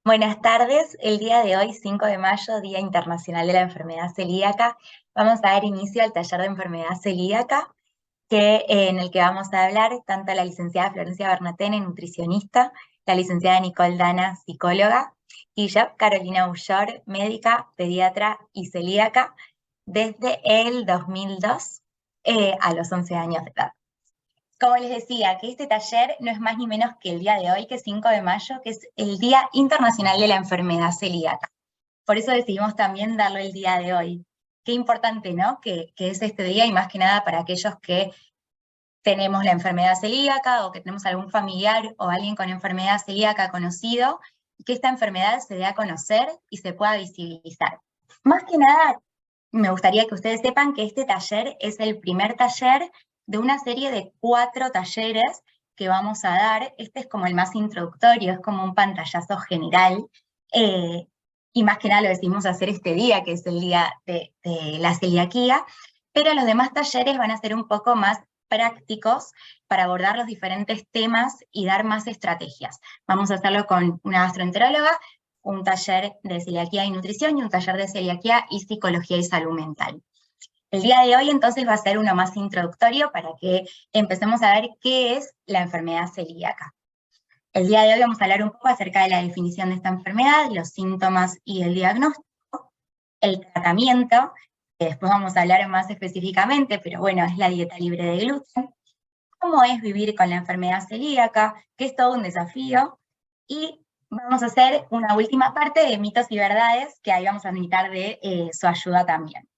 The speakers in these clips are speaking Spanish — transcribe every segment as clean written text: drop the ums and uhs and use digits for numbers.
Buenas tardes, el día de hoy, 5 de mayo, Día Internacional de la Enfermedad Celíaca, vamos a dar inicio al taller de enfermedad celíaca, en el que vamos a hablar tanto la licenciada Florencia Bernatene, nutricionista, la licenciada Nicole Dana, psicóloga, y yo, Carolina Ullor, médica, pediatra y celíaca, desde el 2002 a los 11 años de edad. Como les decía, que este taller no es más ni menos que el día de hoy, que es 5 de mayo, que es el Día Internacional de la Enfermedad Celíaca. Por eso decidimos también darlo el día de hoy. Qué importante, ¿no? Que es este día y más que nada para aquellos que tenemos la enfermedad celíaca o que tenemos algún familiar o alguien con enfermedad celíaca conocido, y que esta enfermedad se dé a conocer y se pueda visibilizar. Más que nada, me gustaría que ustedes sepan que este taller es el primer taller de una serie de 4 talleres que vamos a dar. Este es como el más introductorio, es como un pantallazo general, y más que nada lo decidimos hacer este día, que es el día de la celiaquía, pero los demás talleres van a ser un poco más prácticos para abordar los diferentes temas y dar más estrategias. Vamos a hacerlo con una gastroenteróloga, un taller de celiaquía y nutrición y un taller de celiaquía y psicología y salud mental. El día de hoy entonces va a ser uno más introductorio para que empecemos a ver qué es la enfermedad celíaca. El día de hoy vamos a hablar un poco acerca de la definición de esta enfermedad, los síntomas y el diagnóstico, el tratamiento, que después vamos a hablar más específicamente, pero bueno, es la dieta libre de gluten, cómo es vivir con la enfermedad celíaca, que es todo un desafío, y vamos a hacer una última parte de mitos y verdades, que ahí vamos a necesitar de su ayuda también.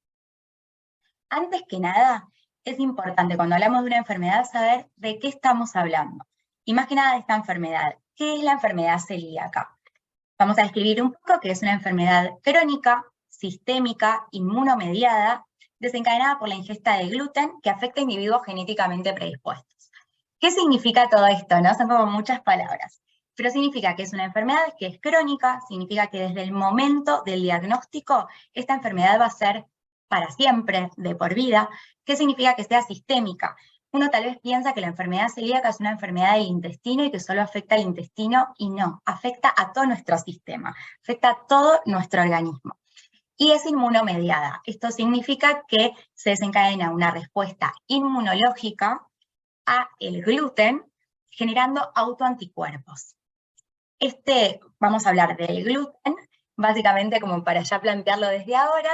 Antes que nada, es importante cuando hablamos de una enfermedad saber de qué estamos hablando, y más que nada de esta enfermedad. ¿Qué es la enfermedad celíaca? Vamos a describir un poco que es una enfermedad crónica, sistémica, inmunomediada, desencadenada por la ingesta de gluten que afecta a individuos genéticamente predispuestos. ¿Qué significa todo esto? ¿No? Son como muchas palabras, pero significa que es una enfermedad que es crónica, significa que desde el momento del diagnóstico esta enfermedad va a ser para siempre, de por vida. ¿Qué significa que sea sistémica? Uno tal vez piensa que la enfermedad celíaca es una enfermedad del intestino y que solo afecta al intestino, y no, afecta a todo nuestro sistema, afecta a todo nuestro organismo. Y es inmunomediada. Esto significa que se desencadena una respuesta inmunológica a el gluten, generando autoanticuerpos. Vamos a hablar del gluten, básicamente como para ya plantearlo desde ahora,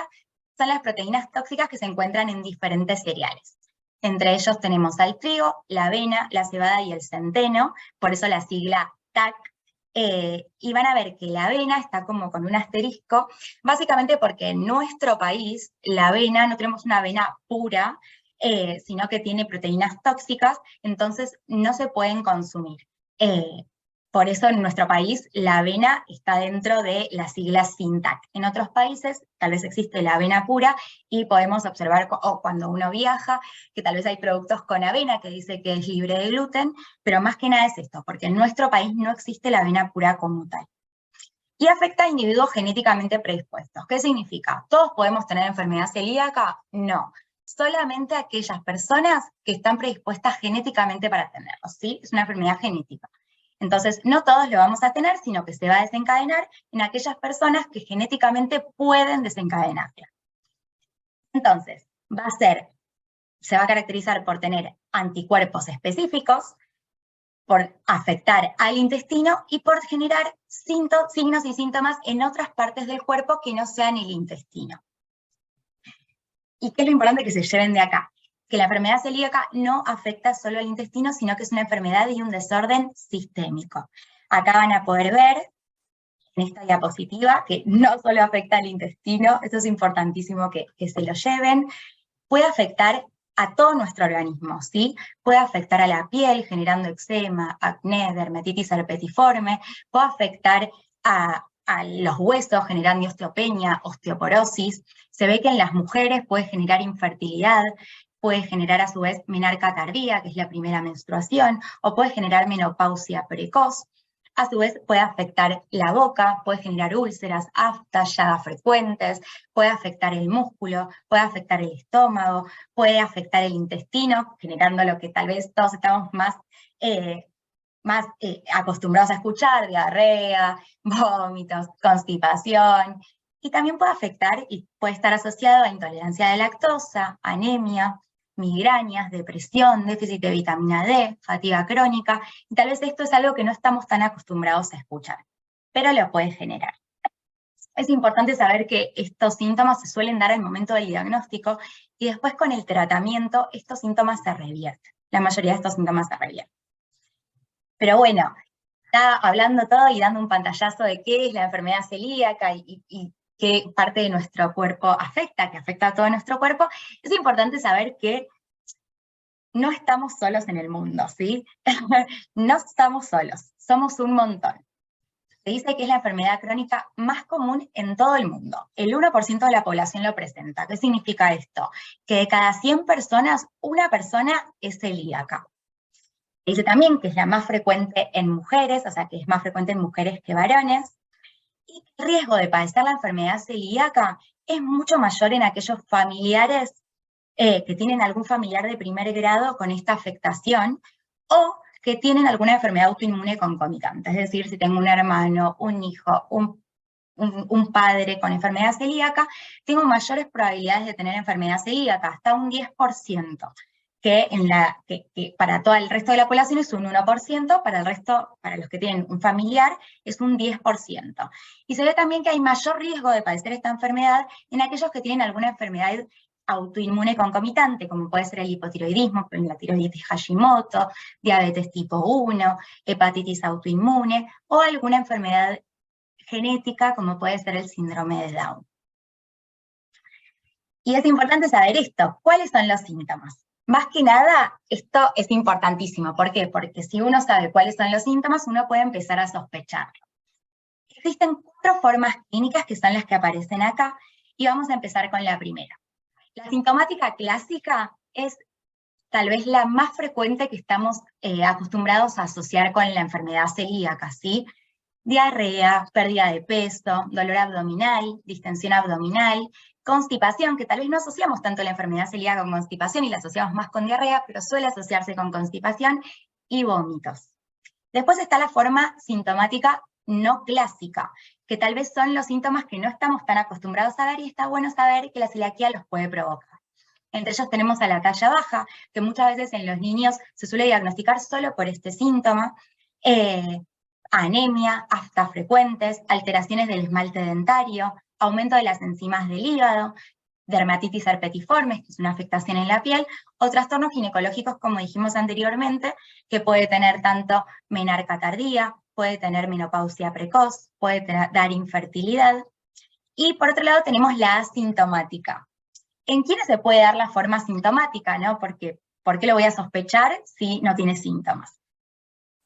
son las proteínas tóxicas que se encuentran en diferentes cereales. Entre ellos tenemos al trigo, la avena, la cebada y el centeno, por eso la sigla TAC, y van a ver que la avena está como con un asterisco, básicamente porque en nuestro país la avena, no tenemos una avena pura, sino que tiene proteínas tóxicas, entonces no se pueden consumir. Por eso en nuestro país la avena está dentro de las siglas SINTAC. En otros países tal vez existe la avena pura y podemos observar cuando uno viaja que tal vez hay productos con avena que dice que es libre de gluten, pero más que nada es esto, porque en nuestro país no existe la avena pura como tal. Y afecta a individuos genéticamente predispuestos. ¿Qué significa? ¿Todos podemos tener enfermedad celíaca? No. Solamente aquellas personas que están predispuestas genéticamente para tenerlo, ¿sí? Es una enfermedad genética. Entonces, no todos lo vamos a tener, sino que se va a desencadenar en aquellas personas que genéticamente pueden desencadenarla. Entonces, se va a caracterizar por tener anticuerpos específicos, por afectar al intestino y por generar signos y síntomas en otras partes del cuerpo que no sean el intestino. ¿Y qué es lo importante que se lleven de acá? Que la enfermedad celíaca no afecta solo al intestino, sino que es una enfermedad y un desorden sistémico. Acá van a poder ver en esta diapositiva que no solo afecta al intestino, esto es importantísimo que se lo lleven, puede afectar a todo nuestro organismo, ¿sí? Puede afectar a la piel, generando eczema, acné, dermatitis herpetiforme, puede afectar a los huesos, generando osteopenia, osteoporosis. Se ve que en las mujeres puede generar infertilidad, puede generar a su vez menarca tardía, que es la primera menstruación, o puede generar menopausia precoz. A su vez puede afectar la boca, puede generar úlceras, aftas, llagas frecuentes, puede afectar el músculo, puede afectar el estómago, puede afectar el intestino, generando lo que tal vez todos estamos más más acostumbrados a escuchar: diarrea, vómitos, constipación, y también puede afectar y puede estar asociado a intolerancia de lactosa, anemia, migrañas, depresión, déficit de vitamina D, fatiga crónica, y tal vez esto es algo que no estamos tan acostumbrados a escuchar, pero lo puede generar. Es importante saber que estos síntomas se suelen dar al momento del diagnóstico y después con el tratamiento estos síntomas se revierten. La mayoría de estos síntomas se revierten. Pero bueno, está hablando todo y dando un pantallazo de qué es la enfermedad celíaca y qué parte de nuestro cuerpo afecta, que afecta a todo nuestro cuerpo. Es importante saber que no estamos solos en el mundo, ¿sí? No estamos solos, somos un montón. Se dice que es la enfermedad crónica más común en todo el mundo. El 1% de la población lo presenta. ¿Qué significa esto? Que de cada 100 personas, una persona es celíaca. Se dice también que es la más frecuente en mujeres, o sea, que es más frecuente en mujeres que varones. Y el riesgo de padecer la enfermedad celíaca es mucho mayor en aquellos familiares que tienen algún familiar de primer grado con esta afectación, o que tienen alguna enfermedad autoinmune concomitante. Es decir, si tengo un hermano, un hijo, un padre con enfermedad celíaca, tengo mayores probabilidades de tener enfermedad celíaca, hasta un 10%, que para todo el resto de la población es un 1%, para el resto, para los que tienen un familiar, es un 10%. Y se ve también que hay mayor riesgo de padecer esta enfermedad en aquellos que tienen alguna enfermedad autoinmune concomitante, como puede ser el hipotiroidismo, la tiroides Hashimoto, diabetes tipo 1, hepatitis autoinmune, o alguna enfermedad genética, como puede ser el síndrome de Down. Y es importante saber esto, ¿cuáles son los síntomas? Más que nada, esto es importantísimo. ¿Por qué? Porque si uno sabe cuáles son los síntomas, uno puede empezar a sospecharlo. Existen 4 formas clínicas que son las que aparecen acá, y vamos a empezar con la primera. La sintomática clásica es tal vez la más frecuente que estamos acostumbrados a asociar con la enfermedad celíaca, ¿sí? Diarrea, pérdida de peso, dolor abdominal, distensión abdominal, constipación, que tal vez no asociamos tanto la enfermedad celíaca con constipación y la asociamos más con diarrea, pero suele asociarse con constipación, y vómitos. Después está la forma sintomática no clásica, que tal vez son los síntomas que no estamos tan acostumbrados a ver, y está bueno saber que la celiaquía los puede provocar. Entre ellos tenemos a la talla baja, que muchas veces en los niños se suele diagnosticar solo por este síntoma, anemia, aftas frecuentes, alteraciones del esmalte dentario, aumento de las enzimas del hígado, dermatitis herpetiforme, que es una afectación en la piel, o trastornos ginecológicos, como dijimos anteriormente, que puede tener tanto menarca tardía, puede tener menopausia precoz, puede dar infertilidad. Y por otro lado tenemos la asintomática. ¿En quiénes se puede dar la forma sintomática, no? Porque, ¿por qué lo voy a sospechar si no tiene síntomas?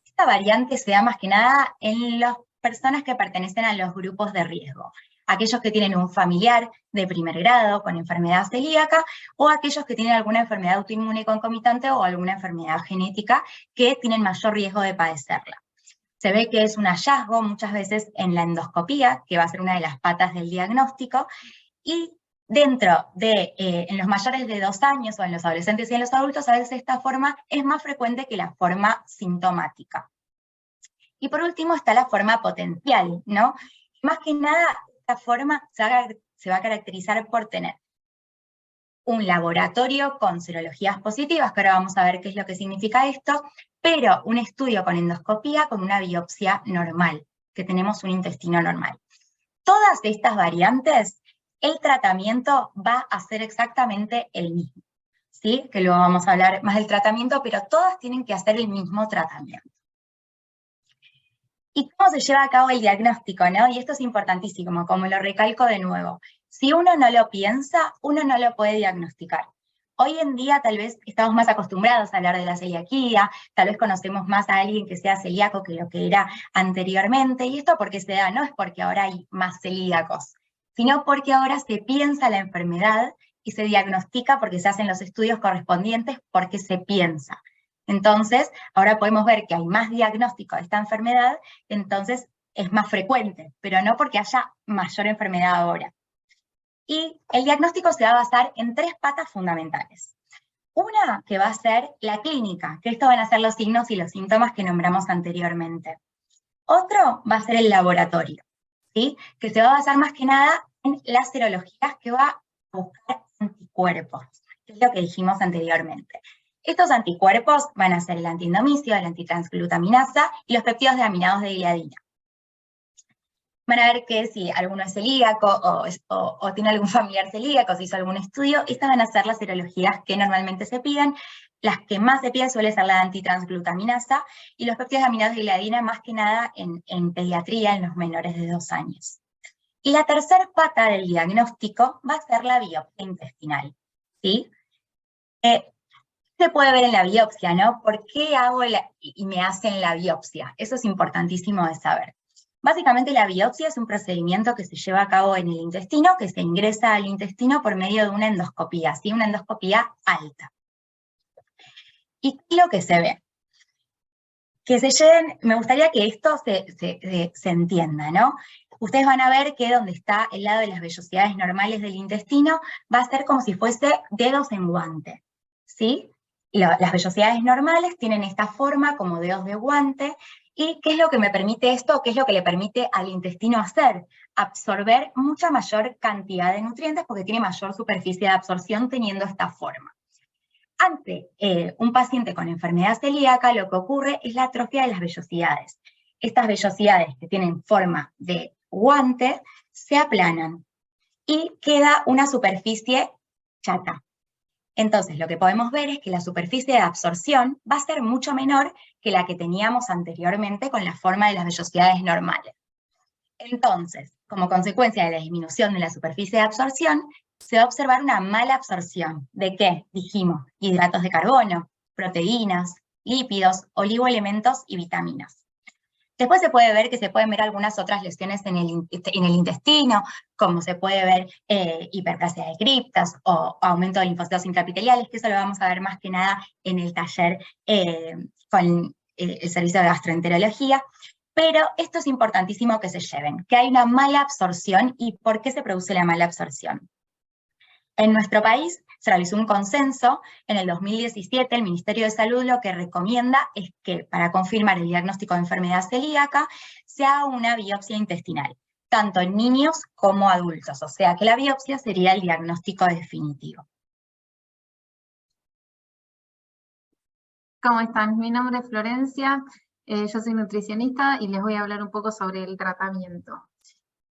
Esta variante se da más que nada en las personas que pertenecen a los grupos de riesgo, aquellos que tienen un familiar de primer grado con enfermedad celíaca, o aquellos que tienen alguna enfermedad autoinmune concomitante o alguna enfermedad genética que tienen mayor riesgo de padecerla. Se ve que es un hallazgo muchas veces en la endoscopía, que va a ser una de las patas del diagnóstico, y dentro de, en los mayores de 2 años o en los adolescentes y en los adultos, a veces esta forma es más frecuente que la forma sintomática. Y por último está la forma potencial, ¿no? Más que nada, esta forma se va a caracterizar por tener un laboratorio con serologías positivas, que ahora vamos a ver qué es lo que significa esto, pero un estudio con endoscopía con una biopsia normal, que tenemos un intestino normal. Todas estas variantes, el tratamiento va a ser exactamente el mismo, ¿sí? Que luego vamos a hablar más del tratamiento, pero todas tienen que hacer el mismo tratamiento. ¿Y cómo se lleva a cabo el diagnóstico, no? Y esto es importantísimo, como lo recalco de nuevo. Si uno no lo piensa, uno no lo puede diagnosticar. Hoy en día tal vez estamos más acostumbrados a hablar de la celiaquía, tal vez conocemos más a alguien que sea celíaco que lo que era anteriormente, y esto porque se da, no es porque ahora hay más celíacos, sino porque ahora se piensa la enfermedad y se diagnostica porque se hacen los estudios correspondientes porque se piensa. Entonces, ahora podemos ver que hay más diagnóstico de esta enfermedad, entonces es más frecuente, pero no porque haya mayor enfermedad ahora. Y el diagnóstico se va a basar en 3 patas fundamentales. Una que va a ser la clínica, que esto van a ser los signos y los síntomas que nombramos anteriormente. Otro va a ser el laboratorio, ¿sí? Que se va a basar más que nada en las serologías, que va a buscar anticuerpos, que es lo que dijimos anteriormente. Estos anticuerpos van a ser el antiendomicio, la antitransglutaminasa y los péptidos de aminados de gliadina. Van a ver que si alguno es celíaco o tiene algún familiar celíaco, si hizo algún estudio, estas van a ser las serologías que normalmente se piden. Las que más se piden suele ser la antitransglutaminasa y los péptidos de aminados de gliadina, más que nada en pediatría, en los menores de 2 años. Y la tercera pata del diagnóstico va a ser la biopsia intestinal, ¿sí? Se puede ver en la biopsia, ¿no? ¿Por qué hago y me hacen la biopsia? Eso es importantísimo de saber. Básicamente la biopsia es un procedimiento que se lleva a cabo en el intestino, que se ingresa al intestino por medio de una endoscopía, ¿sí? Una endoscopía alta. ¿Y qué es lo que se ve? Que se lleven, me gustaría que esto se entienda, ¿no? Ustedes van a ver que donde está el lado de las vellosidades normales del intestino va a ser como si fuese dedos en guante, ¿sí? Las vellosidades normales tienen esta forma como dedos de guante. ¿Y qué es lo que me permite esto? ¿Qué es lo que le permite al intestino hacer? Absorber mucha mayor cantidad de nutrientes porque tiene mayor superficie de absorción teniendo esta forma. Ante un paciente con enfermedad celíaca, lo que ocurre es la atrofia de las vellosidades. Estas vellosidades que tienen forma de guante se aplanan y queda una superficie chata. Entonces, lo que podemos ver es que la superficie de absorción va a ser mucho menor que la que teníamos anteriormente con la forma de las vellosidades normales. Entonces, como consecuencia de la disminución de la superficie de absorción, se va a observar una mala absorción. ¿De qué? Dijimos, hidratos de carbono, proteínas, lípidos, oligoelementos y vitaminas. Después se puede ver que se pueden ver algunas otras lesiones en el intestino, como se puede ver hiperplasia de criptas o aumento de linfocitos intraepiteliales, que eso lo vamos a ver más que nada en el taller con el servicio de gastroenterología. Pero esto es importantísimo que se lleven, que hay una mala absorción. ¿Y por qué se produce la mala absorción? En nuestro país se realizó un consenso en el 2017, el Ministerio de Salud lo que recomienda es que para confirmar el diagnóstico de enfermedad celíaca se haga una biopsia intestinal, tanto en niños como adultos, o sea que la biopsia sería el diagnóstico definitivo. ¿Cómo están? Mi nombre es Florencia, yo soy nutricionista y les voy a hablar un poco sobre el tratamiento.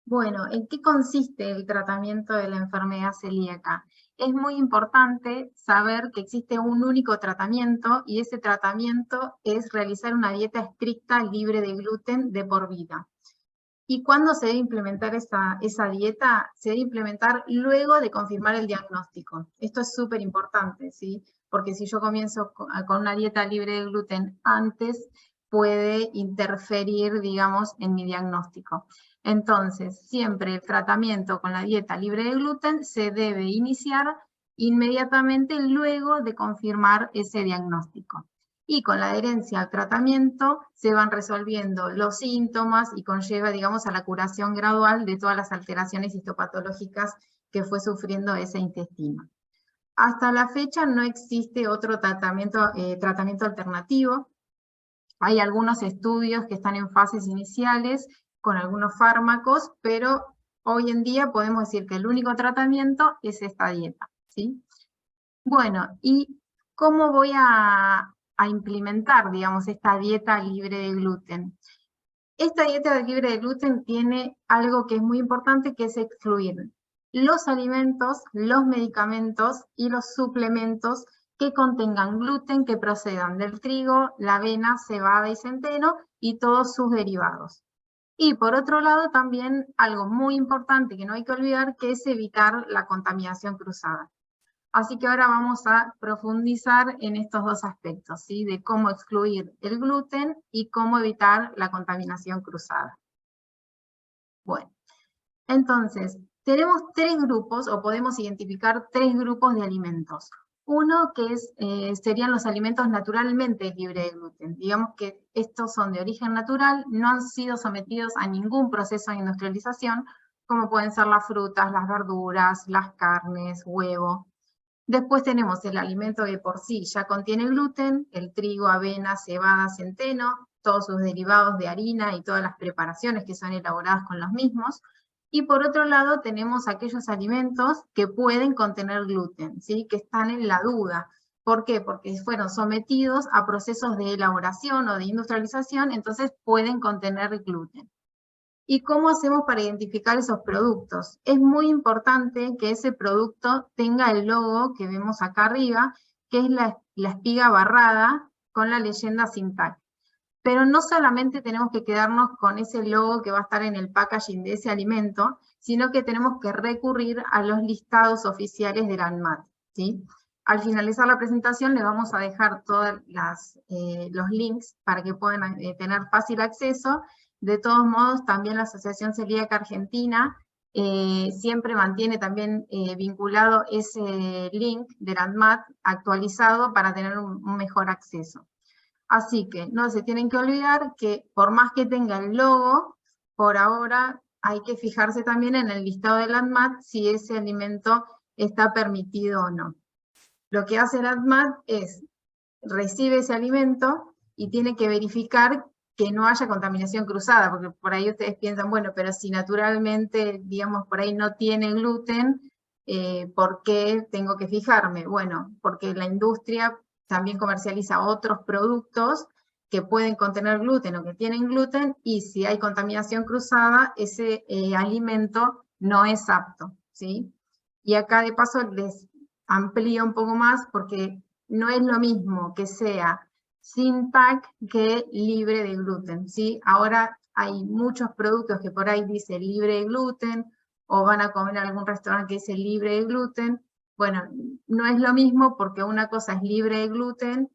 Bueno, ¿en qué consiste el tratamiento de la enfermedad celíaca? Es muy importante saber que existe un único tratamiento y ese tratamiento es realizar una dieta estricta libre de gluten de por vida. ¿Y cuándo se debe implementar esa dieta? Se debe implementar luego de confirmar el diagnóstico. Esto es súper importante, ¿sí? Porque si yo comienzo con una dieta libre de gluten antes, puede interferir, digamos, en mi diagnóstico. Entonces, siempre el tratamiento con la dieta libre de gluten se debe iniciar inmediatamente luego de confirmar ese diagnóstico. Y con la adherencia al tratamiento se van resolviendo los síntomas y conlleva, digamos, a la curación gradual de todas las alteraciones histopatológicas que fue sufriendo ese intestino. Hasta la fecha no existe otro tratamiento alternativo. Hay algunos estudios que están en fases iniciales con algunos fármacos, pero hoy en día podemos decir que el único tratamiento es esta dieta, ¿sí? Bueno, ¿y cómo voy a implementar, digamos, esta dieta libre de gluten? Esta dieta libre de gluten tiene algo que es muy importante, que es excluir los alimentos, los medicamentos y los suplementos que contengan gluten, que procedan del trigo, la avena, cebada y centeno y todos sus derivados. Y por otro lado también algo muy importante que no hay que olvidar, que es evitar la contaminación cruzada. Así que ahora vamos a profundizar en estos dos aspectos, ¿sí? De cómo excluir el gluten y cómo evitar la contaminación cruzada. Bueno, entonces, tenemos tres grupos, o podemos identificar tres grupos de alimentos. Uno que serían los alimentos naturalmente libres de gluten. Digamos que estos son de origen natural, no han sido sometidos a ningún proceso de industrialización, como pueden ser las frutas, las verduras, las carnes, huevo. Después tenemos el alimento que por sí ya contiene gluten, el trigo, avena, cebada, centeno, todos sus derivados de harina y todas las preparaciones que son elaboradas con los mismos. Y por otro lado tenemos aquellos alimentos que pueden contener gluten, ¿sí? Que están en la duda. ¿Por qué? Porque fueron sometidos a procesos de elaboración o de industrialización, entonces pueden contener gluten. ¿Y cómo hacemos para identificar esos productos? Es muy importante que ese producto tenga el logo que vemos acá arriba, que es la espiga barrada con la leyenda Sintac. Pero no solamente tenemos que quedarnos con ese logo que va a estar en el packaging de ese alimento, sino que tenemos que recurrir a los listados oficiales de la ANMAT, ¿sí? Al finalizar la presentación les vamos a dejar todos los links para que puedan tener fácil acceso. De todos modos, también la Asociación Celíaca Argentina siempre mantiene también vinculado ese link de la ANMAT actualizado para tener un mejor acceso. Así que no se tienen que olvidar que por más que tenga el logo, por ahora hay que fijarse también en el listado de la ANMAT si ese alimento está permitido o no. Lo que hace la ANMAT es, recibe ese alimento y tiene que verificar que no haya contaminación cruzada, porque por ahí ustedes piensan, bueno, pero si naturalmente, digamos, por ahí no tiene gluten, ¿por qué tengo que fijarme? Bueno, porque la industria también comercializa otros productos que pueden contener gluten o que tienen gluten, y si hay contaminación cruzada, ese alimento no es apto, ¿sí? Y acá de paso les amplío un poco más porque no es lo mismo que sea sin TAC que libre de gluten, ¿sí? Ahora hay muchos productos que por ahí dice libre de gluten, o van a comer en algún restaurante que dice libre de gluten. Bueno, no es lo mismo porque una cosa es libre de gluten,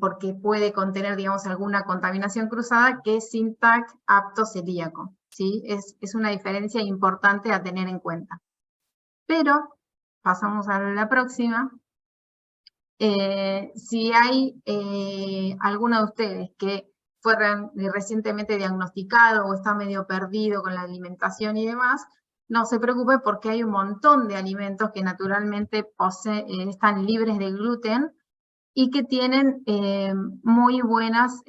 porque puede contener, digamos, alguna contaminación cruzada, que es sin TAC apto celíaco, ¿sí? Es una diferencia importante a tener en cuenta. Pero, pasamos a la próxima. Si hay alguno de ustedes que fue recientemente diagnosticado o está medio perdido con la alimentación y demás, no se preocupe porque hay un montón de alimentos que naturalmente están libres de gluten y que tienen muy buenas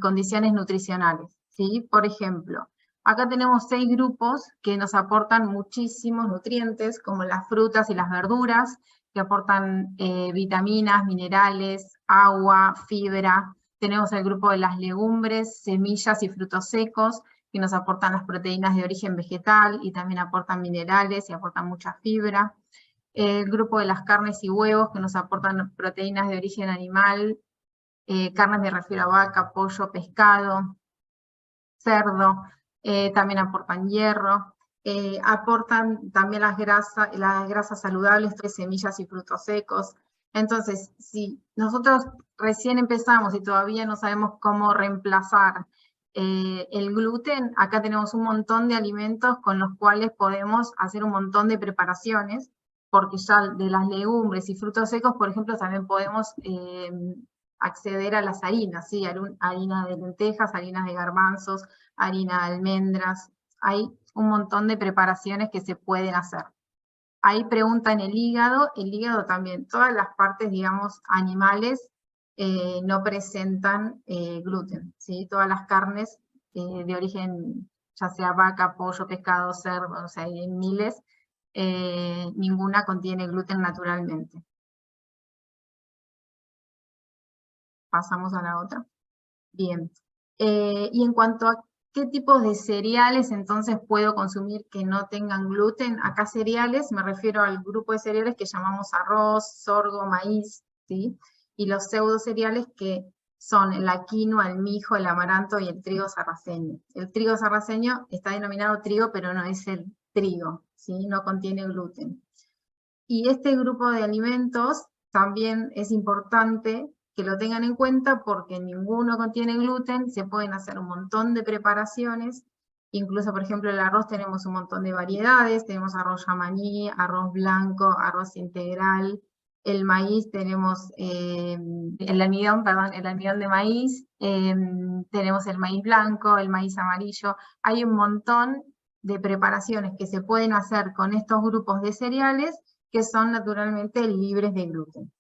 condiciones nutricionales, ¿sí? Por ejemplo, acá tenemos 6 grupos que nos aportan muchísimos nutrientes, como las frutas y las verduras, que aportan vitaminas, minerales, agua, fibra. Tenemos el grupo de las legumbres, semillas y frutos secos, que nos aportan las proteínas de origen vegetal y también aportan minerales y aportan mucha fibra. El grupo de las carnes y huevos, que nos aportan proteínas de origen animal, carnes me refiero a vaca, pollo, pescado, cerdo, también aportan hierro. Aportan también las grasas saludables, semillas y frutos secos. Entonces, si nosotros recién empezamos y todavía no sabemos cómo reemplazar el gluten, acá tenemos un montón de alimentos con los cuales podemos hacer un montón de preparaciones, porque ya de las legumbres y frutos secos, por ejemplo, también podemos acceder a las harinas, ¿sí? Harina de lentejas, harinas de garbanzos, harina de almendras. Hay un montón de preparaciones que se pueden hacer. Ahí pregunta en el hígado también, todas las partes, digamos, animales no presentan gluten, ¿sí? Todas las carnes de origen, ya sea vaca, pollo, pescado, cerdo, o sea, hay miles, ninguna contiene gluten naturalmente. Pasamos a la otra. Bien. Y en cuanto a qué tipos de cereales entonces puedo consumir que no tengan gluten, acá cereales, me refiero al grupo de cereales que llamamos arroz, sorgo, maíz, ¿sí? Y los pseudo cereales que son la quinoa, el mijo, el amaranto y el trigo sarraceño. El trigo sarraceño está denominado trigo, pero no es el trigo, ¿sí? No contiene gluten. Y este grupo de alimentos también es importante que lo tengan en cuenta porque ninguno contiene gluten, se pueden hacer un montón de preparaciones, incluso por ejemplo el arroz tenemos un montón de variedades, tenemos arroz yamaní, arroz blanco, arroz integral, el maíz tenemos el almidón de maíz, tenemos el maíz blanco, el maíz amarillo, hay un montón de preparaciones que se pueden hacer con estos grupos de cereales que son naturalmente libres de gluten.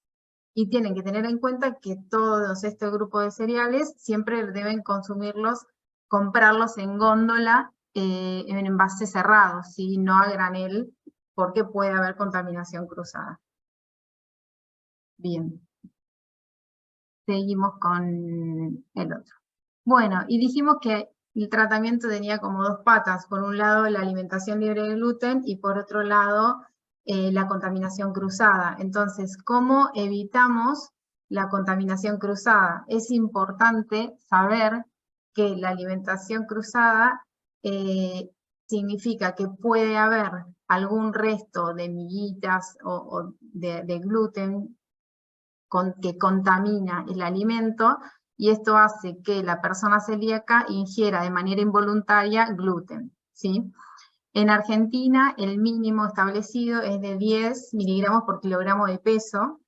Y tienen que tener en cuenta que todos este grupo de cereales siempre deben comprarlos en góndola, en envases cerrados, ¿sí? No a granel, porque puede haber contaminación cruzada. Bien. Seguimos con el otro. Bueno, y dijimos que el tratamiento tenía como dos patas. Por un lado, la alimentación libre de gluten y por otro lado, la contaminación cruzada. Entonces, ¿cómo evitamos la contaminación cruzada? Es importante saber que la alimentación cruzada significa que puede haber algún resto de miguitas o de gluten que contamina el alimento, y esto hace que la persona celíaca ingiera de manera involuntaria gluten, ¿sí? En Argentina el mínimo establecido es de 10 miligramos por kilogramo de peso,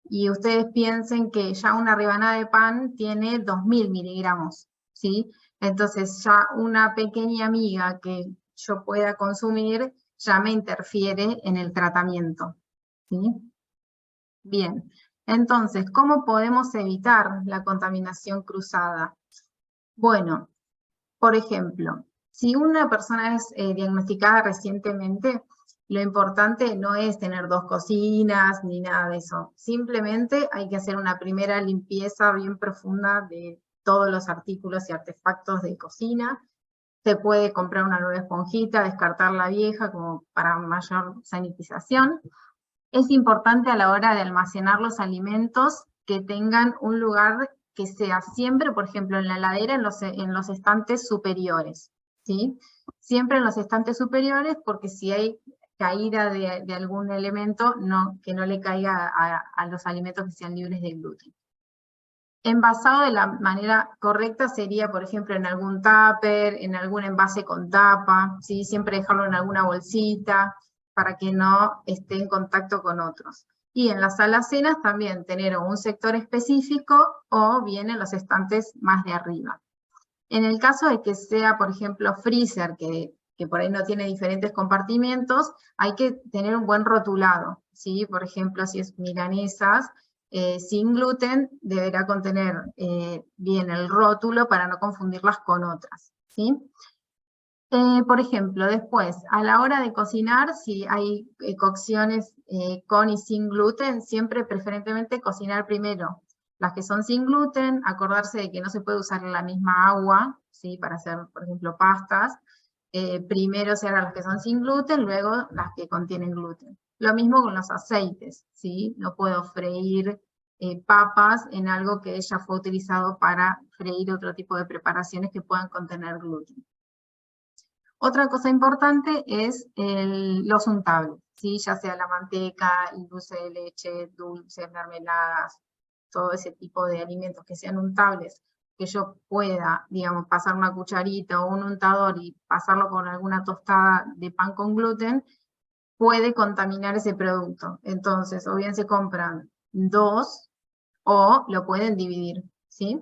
y ustedes piensen que ya una rebanada de pan tiene 2000 miligramos, ¿sí? Entonces ya una pequeña miga que yo pueda consumir ya me interfiere en el tratamiento, ¿sí? Bien, entonces, ¿cómo podemos evitar la contaminación cruzada? Bueno, por ejemplo, si una persona es diagnosticada recientemente, lo importante no es tener 2 cocinas ni nada de eso. Simplemente hay que hacer una primera limpieza bien profunda de todos los artículos y artefactos de cocina. Se puede comprar una nueva esponjita, descartar la vieja como para mayor sanitización. Es importante a la hora de almacenar los alimentos que tengan un lugar que sea siempre, por ejemplo, en la heladera, en los estantes superiores, ¿sí? Siempre en los estantes superiores, porque si hay caída de algún elemento, que no le caiga a los alimentos que sean libres de gluten. Envasado de la manera correcta sería, por ejemplo, en algún tupper, en algún envase con tapa, ¿sí? Siempre dejarlo en alguna bolsita, para que no esté en contacto con otros. Y en las alacenas también tener un sector específico o bien en los estantes más de arriba. En el caso de que sea, por ejemplo, freezer, que por ahí no tiene diferentes compartimientos, hay que tener un buen rotulado, ¿sí? Por ejemplo, si es milanesas sin gluten, deberá contener bien el rótulo para no confundirlas con otras, ¿sí? Por ejemplo, después, a la hora de cocinar, si hay cocciones con y sin gluten, siempre preferentemente cocinar primero las que son sin gluten, acordarse de que no se puede usar la misma agua, ¿sí? Para hacer, por ejemplo, pastas. Primero se harán las que son sin gluten, luego las que contienen gluten. Lo mismo con los aceites, ¿sí? No puedo freír papas en algo que ya fue utilizado para freír otro tipo de preparaciones que puedan contener gluten. Otra cosa importante es los untables, ¿sí? Ya sea la manteca, el dulce de leche, dulces, mermeladas, todo ese tipo de alimentos que sean untables, que yo pueda, digamos, pasar una cucharita o un untador y pasarlo con alguna tostada de pan con gluten, puede contaminar ese producto. Entonces, o bien se compran 2 o lo pueden dividir, ¿sí?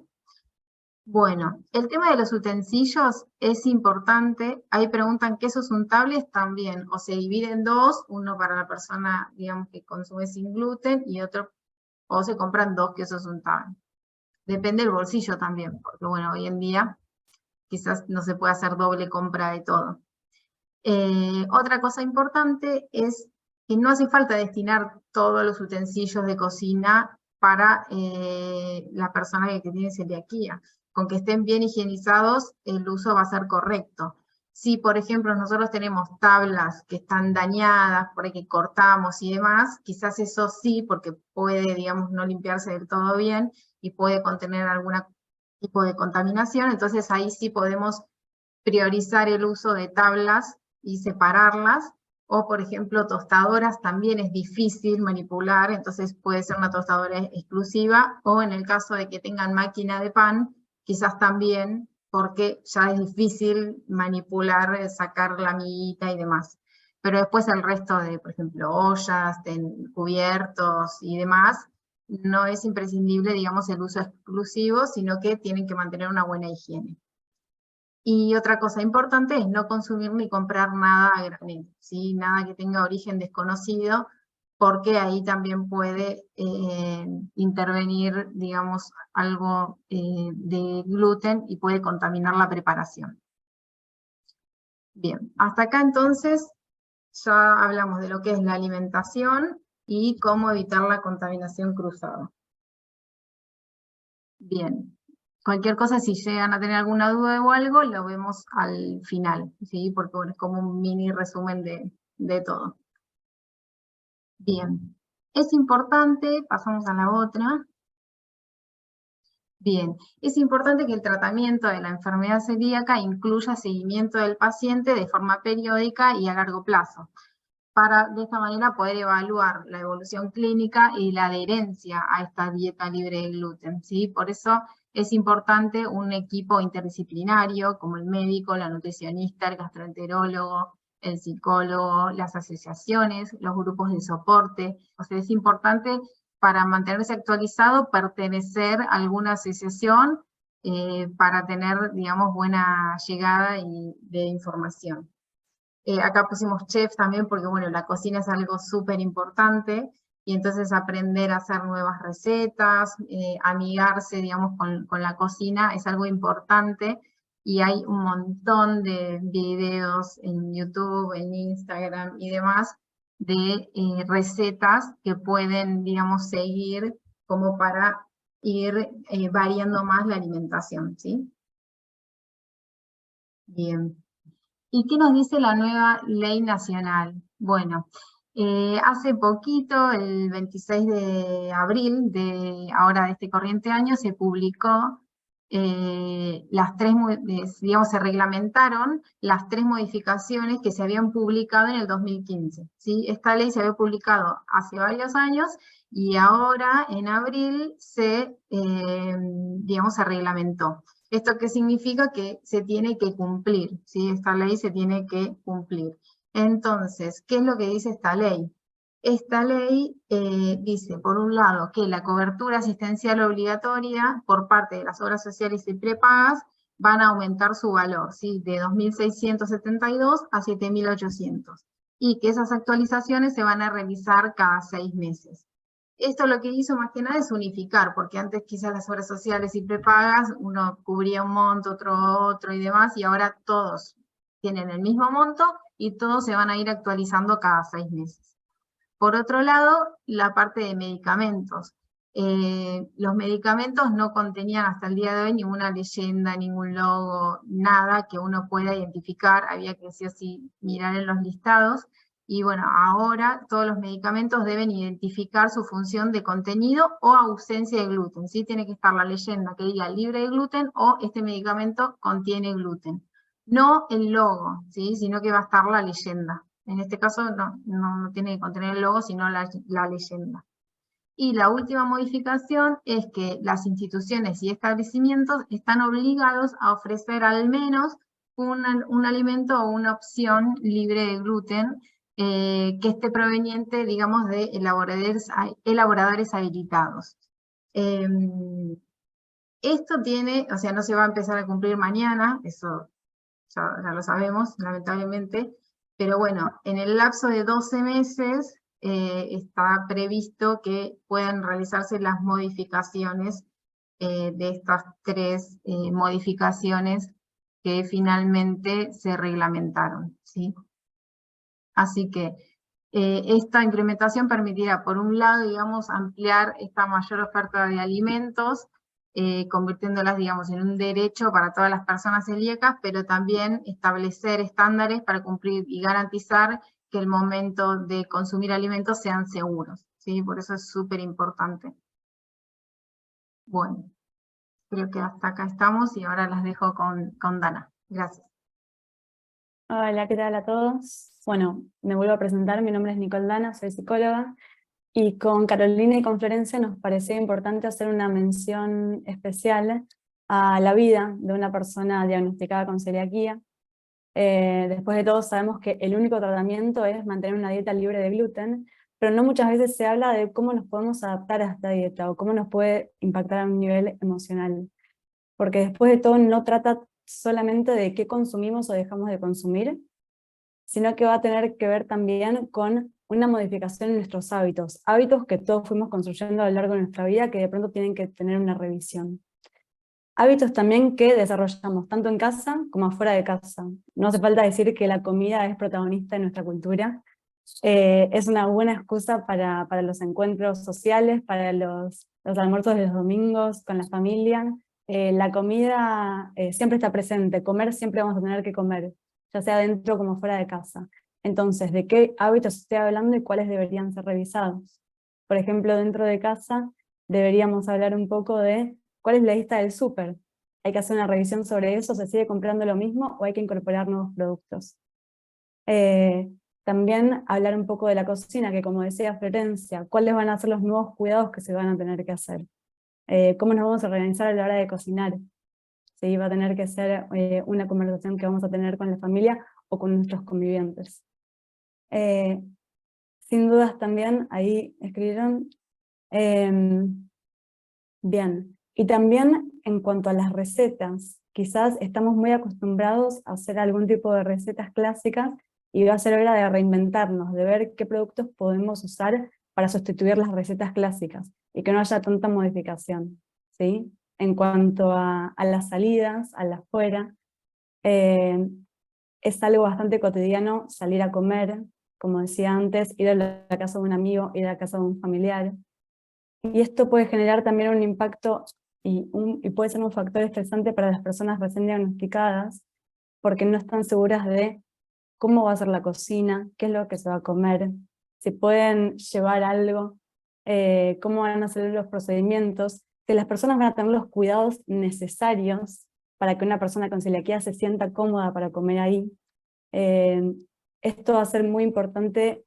Bueno, el tema de los utensilios es importante. Ahí preguntan qué esos untables también, o se dividen en 2, uno para la persona, digamos, que consume sin gluten y otro, o se compran 2 quesos untables. Depende del bolsillo también, porque bueno, hoy en día quizás no se puede hacer doble compra de todo. Otra cosa importante es que no hace falta destinar todos los utensilios de cocina para la persona que tiene celiaquía. Con que estén bien higienizados, el uso va a ser correcto. Si, por ejemplo, nosotros tenemos tablas que están dañadas, por ahí que cortamos y demás, quizás eso sí, porque puede, digamos, no limpiarse del todo bien y puede contener algún tipo de contaminación, entonces ahí sí podemos priorizar el uso de tablas y separarlas, o por ejemplo tostadoras también es difícil manipular, entonces puede ser una tostadora exclusiva, o en el caso de que tengan máquina de pan, quizás también, porque ya es difícil manipular, sacar la miguita y demás. Pero después el resto de, por ejemplo, ollas, cubiertos y demás, no es imprescindible, digamos, el uso exclusivo, sino que tienen que mantener una buena higiene. Y otra cosa importante es no consumir ni comprar nada a granel, ¿sí? Nada que tenga origen desconocido, porque ahí también puede intervenir, digamos, algo de gluten y puede contaminar la preparación. Bien, hasta acá entonces ya hablamos de lo que es la alimentación y cómo evitar la contaminación cruzada. Bien, cualquier cosa, si llegan a tener alguna duda o algo, lo vemos al final, ¿sí? Porque bueno, es como un mini resumen de todo. Bien, es importante, pasamos a la otra. Bien, es importante que el tratamiento de la enfermedad celíaca incluya seguimiento del paciente de forma periódica y a largo plazo, para de esta manera poder evaluar la evolución clínica y la adherencia a esta dieta libre de gluten, ¿sí? Por eso es importante un equipo interdisciplinario, como el médico, la nutricionista, el gastroenterólogo, el psicólogo, las asociaciones, los grupos de soporte. O sea, es importante para mantenerse actualizado pertenecer a alguna asociación para tener, digamos, buena llegada de información. Acá pusimos chef también porque, bueno, la cocina es algo súper importante, y entonces aprender a hacer nuevas recetas, amigarse, digamos, con la cocina es algo importante, y hay un montón de videos en YouTube, en Instagram y demás, de recetas que pueden, digamos, seguir como para ir variando más la alimentación, ¿sí? Bien. ¿Y qué nos dice la nueva ley nacional? Bueno, hace poquito, el 26 de abril de este corriente año, se publicó digamos, se reglamentaron las 3 modificaciones que se habían publicado en el 2015. ¿Sí? Esta ley se había publicado hace varios años y ahora, en abril, digamos, se reglamentó. ¿Esto qué significa? Que se tiene que cumplir, ¿sí? Esta ley se tiene que cumplir. Entonces, ¿qué es lo que dice esta ley? Esta ley dice, por un lado, que la cobertura asistencial obligatoria por parte de las obras sociales y prepagas van a aumentar su valor, ¿sí? De 2.672 a 7.800, y que esas actualizaciones se van a realizar cada 6 meses. Esto lo que hizo más que nada es unificar, porque antes quizás las obras sociales y prepagas, uno cubría un monto, otro y demás, y ahora todos tienen el mismo monto y todos se van a ir actualizando cada 6 meses. Por otro lado, la parte de medicamentos. Los medicamentos no contenían hasta el día de hoy ninguna leyenda, ningún logo, nada que uno pueda identificar, había que sí o sí mirar en los listados. Y bueno, ahora todos los medicamentos deben identificar su función de contenido o ausencia de gluten, ¿sí? Tiene que estar la leyenda que diga libre de gluten o este medicamento contiene gluten. No el logo, ¿sí? Sino que va a estar la leyenda. En este caso no tiene que contener el logo, sino la leyenda. Y la última modificación es que las instituciones y establecimientos están obligados a ofrecer al menos un alimento o una opción libre de gluten que esté proveniente, digamos, de elaboradores habilitados. Esto tiene, o sea, no se va a empezar a cumplir mañana, eso ya lo sabemos, lamentablemente, pero bueno, en el lapso de 12 meses está previsto que puedan realizarse las modificaciones de estas 3 modificaciones que finalmente se reglamentaron, ¿sí? Así que esta implementación permitirá, por un lado, digamos, ampliar esta mayor oferta de alimentos, convirtiéndolas, digamos, en un derecho para todas las personas celíacas, pero también establecer estándares para cumplir y garantizar que el momento de consumir alimentos sean seguros, ¿sí? Por eso es súper importante. Bueno, creo que hasta acá estamos y ahora las dejo con Dana. Gracias. Hola, ¿qué tal a todos? Bueno, me vuelvo a presentar, mi nombre es Nicole Dana, soy psicóloga, y con Carolina y con Florencia nos parecía importante hacer una mención especial a la vida de una persona diagnosticada con celiaquía. Después de todo sabemos que el único tratamiento es mantener una dieta libre de gluten, pero no muchas veces se habla de cómo nos podemos adaptar a esta dieta o cómo nos puede impactar a un nivel emocional. Porque después de todo no trata solamente de qué consumimos o dejamos de consumir, sino que va a tener que ver también con una modificación en nuestros hábitos, hábitos que todos fuimos construyendo a lo largo de nuestra vida que de pronto tienen que tener una revisión. Hábitos también que desarrollamos tanto en casa como afuera de casa. No hace falta decir que la comida es protagonista de nuestra cultura. Es una buena excusa para los encuentros sociales, para los almuerzos de los domingos con la familia. La comida siempre está presente, comer siempre vamos a tener que comer, ya sea dentro como fuera de casa. Entonces, ¿de qué hábitos estoy hablando y cuáles deberían ser revisados? Por ejemplo, dentro de casa deberíamos hablar un poco de cuál es la lista del súper. Hay que hacer una revisión sobre eso, ¿se sigue comprando lo mismo o hay que incorporar nuevos productos? También hablar un poco de la cocina, que como decía Florencia, ¿cuáles van a ser los nuevos cuidados que se van a tener que hacer? ¿Cómo nos vamos a organizar a la hora de cocinar? ¿Sí? Va a tener que ser una conversación que vamos a tener con la familia o con nuestros convivientes. Sin dudas también, ahí escribieron, bien, y también en cuanto a las recetas, quizás estamos muy acostumbrados a hacer algún tipo de recetas clásicas y va a ser hora de reinventarnos, de ver qué productos podemos usar para sustituir las recetas clásicas y que no haya tanta modificación, ¿sí? En cuanto a las salidas, a la afuera, es algo bastante cotidiano salir a comer, como decía antes, ir a la casa de un amigo, ir a la casa de un familiar. Y esto puede generar también un impacto y puede ser un factor estresante para las personas recién diagnosticadas, porque no están seguras de cómo va a ser la cocina, qué es lo que se va a comer, si pueden llevar algo, cómo van a ser los procedimientos, si las personas van a tener los cuidados necesarios para que una persona con celiaquía se sienta cómoda para comer ahí. Esto va a ser muy importante,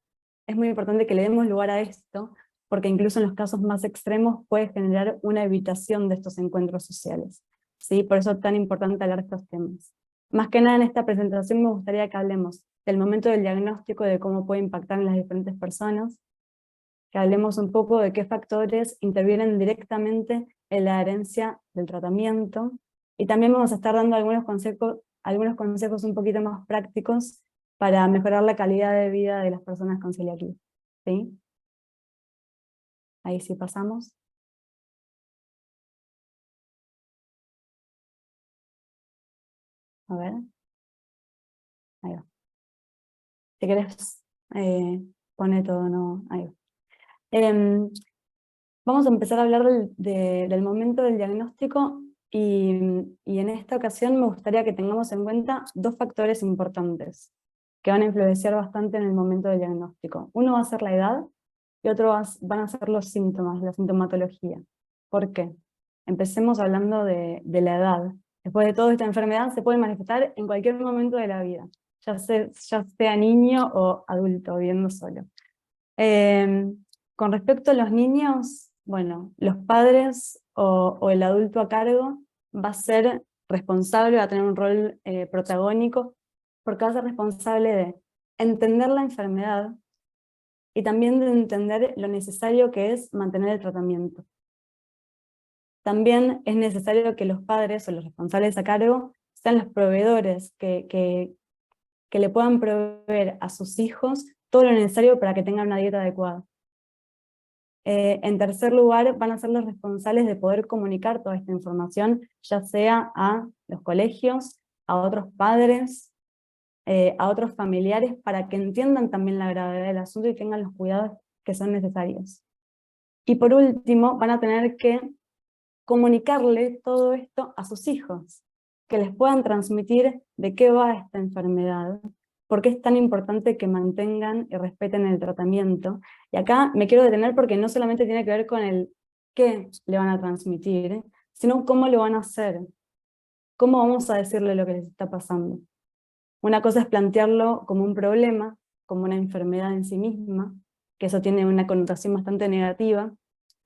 es muy importante que le demos lugar a esto, porque incluso en los casos más extremos puede generar una evitación de estos encuentros sociales. ¿Sí? Por eso es tan importante hablar de estos temas. Más que nada en esta presentación me gustaría que hablemos del momento del diagnóstico, de cómo puede impactar en las diferentes personas, que hablemos un poco de qué factores intervienen directamente en la adherencia del tratamiento, y también vamos a estar dando algunos consejos un poquito más prácticos para mejorar la calidad de vida de las personas con celiaquía. ¿Sí? Ahí sí pasamos. A ver. Ahí va. Si querés, pone todo, no. Ahí va. Vamos a empezar a hablar del momento del diagnóstico y en esta ocasión me gustaría que tengamos en cuenta dos factores importantes que van a influenciar bastante en el momento del diagnóstico. Uno va a ser la edad y otro van a ser los síntomas, la sintomatología. ¿Por qué? Empecemos hablando de la edad. Después de todo, esta enfermedad se puede manifestar en cualquier momento de la vida, ya sea niño o adulto viviendo solo. Con respecto a los niños, bueno, los padres o el adulto a cargo va a ser responsable, va a tener un rol protagónico, porque va a ser responsable de entender la enfermedad y también de entender lo necesario que es mantener el tratamiento. También es necesario que los padres o los responsables a cargo sean los proveedores que le puedan proveer a sus hijos todo lo necesario para que tengan una dieta adecuada. En tercer lugar, van a ser los responsables de poder comunicar toda esta información, ya sea a los colegios, a otros padres, a otros familiares, para que entiendan también la gravedad del asunto y tengan los cuidados que son necesarios. Y por último, van a tener que comunicarle todo esto a sus hijos, que les puedan transmitir de qué va esta enfermedad, por qué es tan importante que mantengan y respeten el tratamiento. Y acá me quiero detener porque no solamente tiene que ver con el qué le van a transmitir, sino cómo lo van a hacer, cómo vamos a decirle lo que les está pasando. Una cosa es plantearlo como un problema, como una enfermedad en sí misma, que eso tiene una connotación bastante negativa,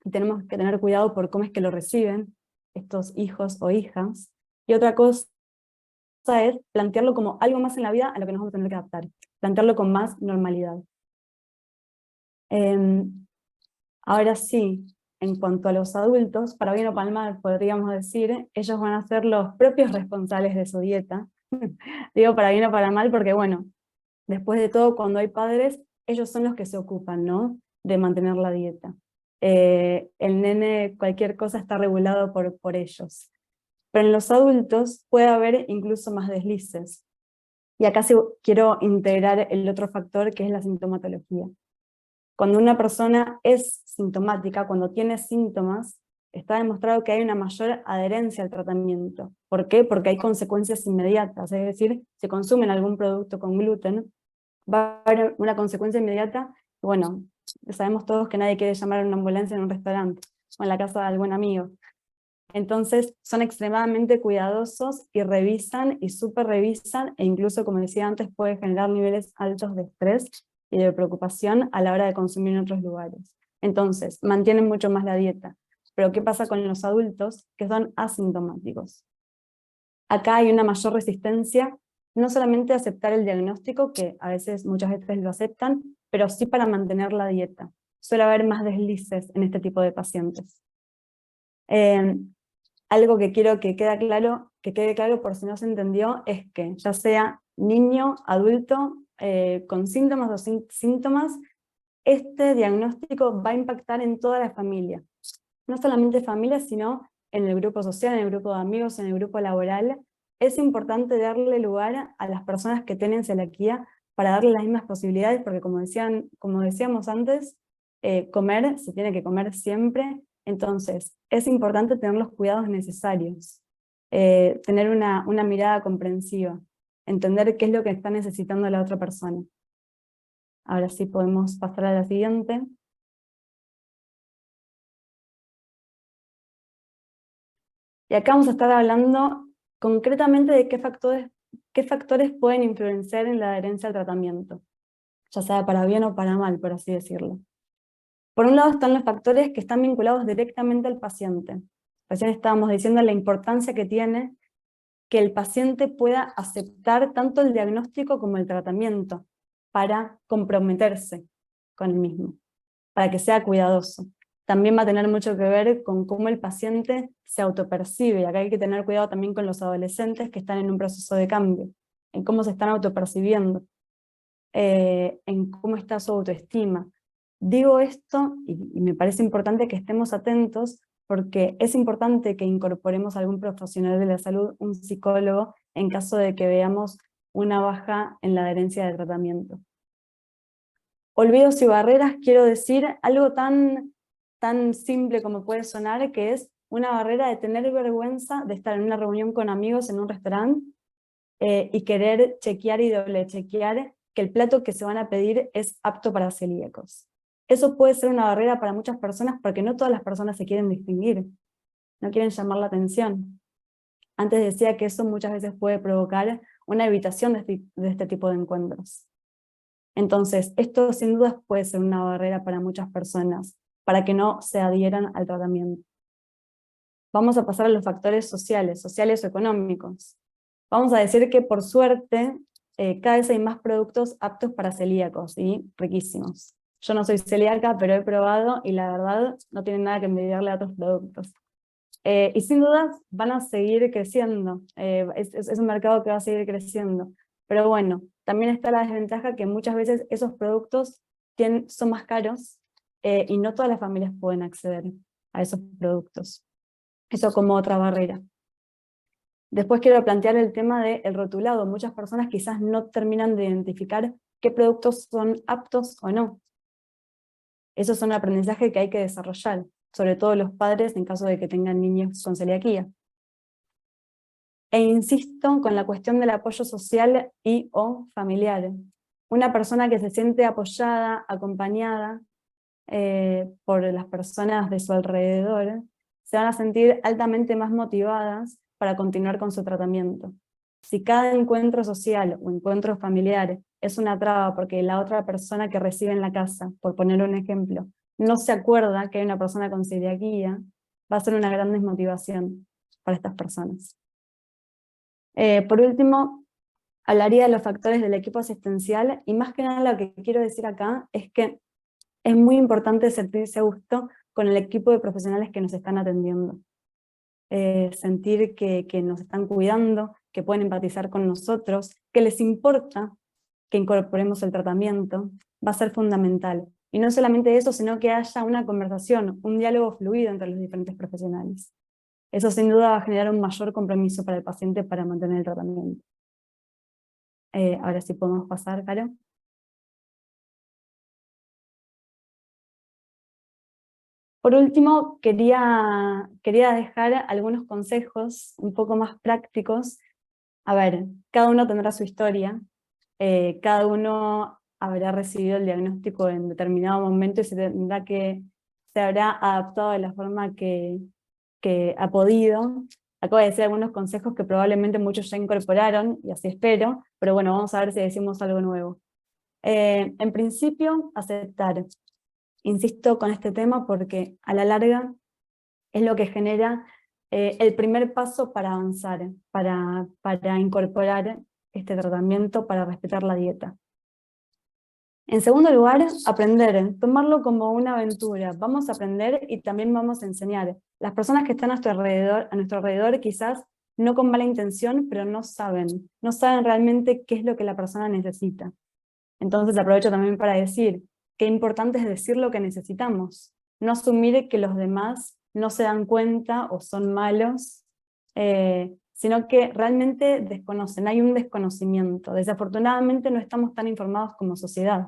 y tenemos que tener cuidado por cómo es que lo reciben estos hijos o hijas. Y otra cosa es plantearlo como algo más en la vida a lo que nos vamos a tener que adaptar, plantearlo con más normalidad. Ahora sí, en cuanto a los adultos, para bien o para mal podríamos decir, ellos van a ser los propios responsables de su dieta. Digo para bien o para mal porque bueno, después de todo cuando hay padres, ellos son los que se ocupan, ¿no?, de mantener la dieta. El nene, cualquier cosa está regulado por ellos. Pero en los adultos puede haber incluso más deslices. Y acá sí quiero integrar el otro factor que es la sintomatología. Cuando una persona es sintomática, cuando tiene síntomas, está demostrado que hay una mayor adherencia al tratamiento. ¿Por qué? Porque hay consecuencias inmediatas, es decir, si consumen algún producto con gluten, va a haber una consecuencia inmediata. Bueno, sabemos todos que nadie quiere llamar a una ambulancia en un restaurante o en la casa de algún amigo. Entonces son extremadamente cuidadosos y revisan y súper revisan, e incluso, como decía antes, puede generar niveles altos de estrés y de preocupación a la hora de consumir en otros lugares. Entonces, mantienen mucho más la dieta. Pero ¿qué pasa con los adultos que son asintomáticos? Acá hay una mayor resistencia, no solamente a aceptar el diagnóstico, que a veces, muchas veces lo aceptan, pero sí para mantener la dieta. Suele haber más deslices en este tipo de pacientes. Algo que quiero que quede claro por si no se entendió, es que ya sea niño, adulto, con síntomas o sin síntomas, este diagnóstico va a impactar en toda la familia. No solamente familia, sino en el grupo social, en el grupo de amigos, en el grupo laboral. Es importante darle lugar a las personas que tienen celiaquía para darle las mismas posibilidades, porque como decíamos antes, comer se tiene que comer siempre. Entonces, es importante tener los cuidados necesarios, tener una mirada comprensiva, entender qué es lo que está necesitando la otra persona. Ahora sí podemos pasar a la siguiente. Y acá vamos a estar hablando concretamente de qué factores pueden influenciar en la adherencia al tratamiento, ya sea para bien o para mal, por así decirlo. Por un lado están los factores que están vinculados directamente al paciente. Recién estábamos diciendo la importancia que tiene que el paciente pueda aceptar tanto el diagnóstico como el tratamiento para comprometerse con el mismo, para que sea cuidadoso. También va a tener mucho que ver con cómo el paciente se autopercibe, y acá hay que tener cuidado también con los adolescentes que están en un proceso de cambio, en cómo se están autopercibiendo, en cómo está su autoestima. Digo esto, y me parece importante que estemos atentos, porque es importante que incorporemos a algún profesional de la salud, un psicólogo, en caso de que veamos una baja en la adherencia del tratamiento. Olvidos y barreras, quiero decir algo tan simple como puede sonar, que es una barrera de tener vergüenza de estar en una reunión con amigos en un restaurante y querer chequear y doble chequear que el plato que se van a pedir es apto para celíacos. Eso puede ser una barrera para muchas personas porque no todas las personas se quieren distinguir, no quieren llamar la atención. Antes decía que eso muchas veces puede provocar una evitación de este tipo de encuentros. Entonces, esto sin dudas puede ser una barrera para muchas personas, para que no se adhieran al tratamiento. Vamos a pasar a los factores sociales o económicos. Vamos a decir que por suerte, cada vez hay más productos aptos para celíacos y riquísimos. Yo no soy celíaca, pero he probado y la verdad no tienen nada que envidiarle a otros productos. Y sin dudas van a seguir creciendo, es un mercado que va a seguir creciendo. Pero bueno, también está la desventaja que muchas veces esos productos son más caros y no todas las familias pueden acceder a esos productos. Eso como otra barrera. Después quiero plantear el tema del rotulado. Muchas personas quizás no terminan de identificar qué productos son aptos o no. Eso es un aprendizaje que hay que desarrollar, sobre todo los padres en caso de que tengan niños con celiaquía. E insisto con la cuestión del apoyo social y o familiar. Una persona que se siente apoyada, acompañada por las personas de su alrededor, se van a sentir altamente más motivadas para continuar con su tratamiento. Si cada encuentro social o encuentro familiar es una traba porque la otra persona que recibe en la casa, por poner un ejemplo, no se acuerda que hay una persona con celiaquía, va a ser una gran desmotivación para estas personas. Por último, hablaría de los factores del equipo asistencial, y más que nada lo que quiero decir acá es que es muy importante sentirse a gusto con el equipo de profesionales que nos están atendiendo. Sentir que nos están cuidando, que pueden empatizar con nosotros, que les importa que incorporemos el tratamiento, va a ser fundamental. Y no solamente eso, sino que haya una conversación, un diálogo fluido entre los diferentes profesionales. Eso sin duda va a generar un mayor compromiso para el paciente para mantener el tratamiento. Ahora sí podemos pasar, Caro. Por último, quería dejar algunos consejos un poco más prácticos. A ver, cada uno tendrá su historia, cada uno habrá recibido el diagnóstico en determinado momento y se habrá adaptado de la forma que ha podido. Acabo de decir algunos consejos que probablemente muchos ya incorporaron, y así espero, pero bueno, vamos a ver si decimos algo nuevo. En principio, aceptar. Insisto con este tema porque a la larga es lo que genera el primer paso para avanzar, para incorporar este tratamiento, para respetar la dieta. En segundo lugar, aprender, tomarlo como una aventura. Vamos a aprender y también vamos a enseñar. Las personas que están a nuestro alrededor quizás no con mala intención, pero no saben realmente qué es lo que la persona necesita. Entonces aprovecho también para decir qué importante es decir lo que necesitamos. No asumir que los demás no se dan cuenta o son malos, sino que realmente desconocen, hay un desconocimiento. Desafortunadamente no estamos tan informados como sociedad.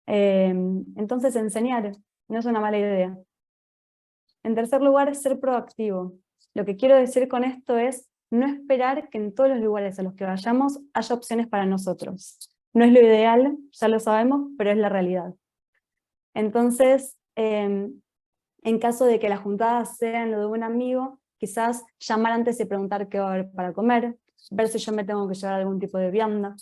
Entonces enseñar no es una mala idea. En tercer lugar, ser proactivo. Lo que quiero decir con esto es no esperar que en todos los lugares a los que vayamos haya opciones para nosotros. No es lo ideal, ya lo sabemos, pero es la realidad. Entonces, en caso de que las juntadas sean lo de un amigo, quizás llamar antes y preguntar qué va a haber para comer, ver si yo me tengo que llevar algún tipo de vianda,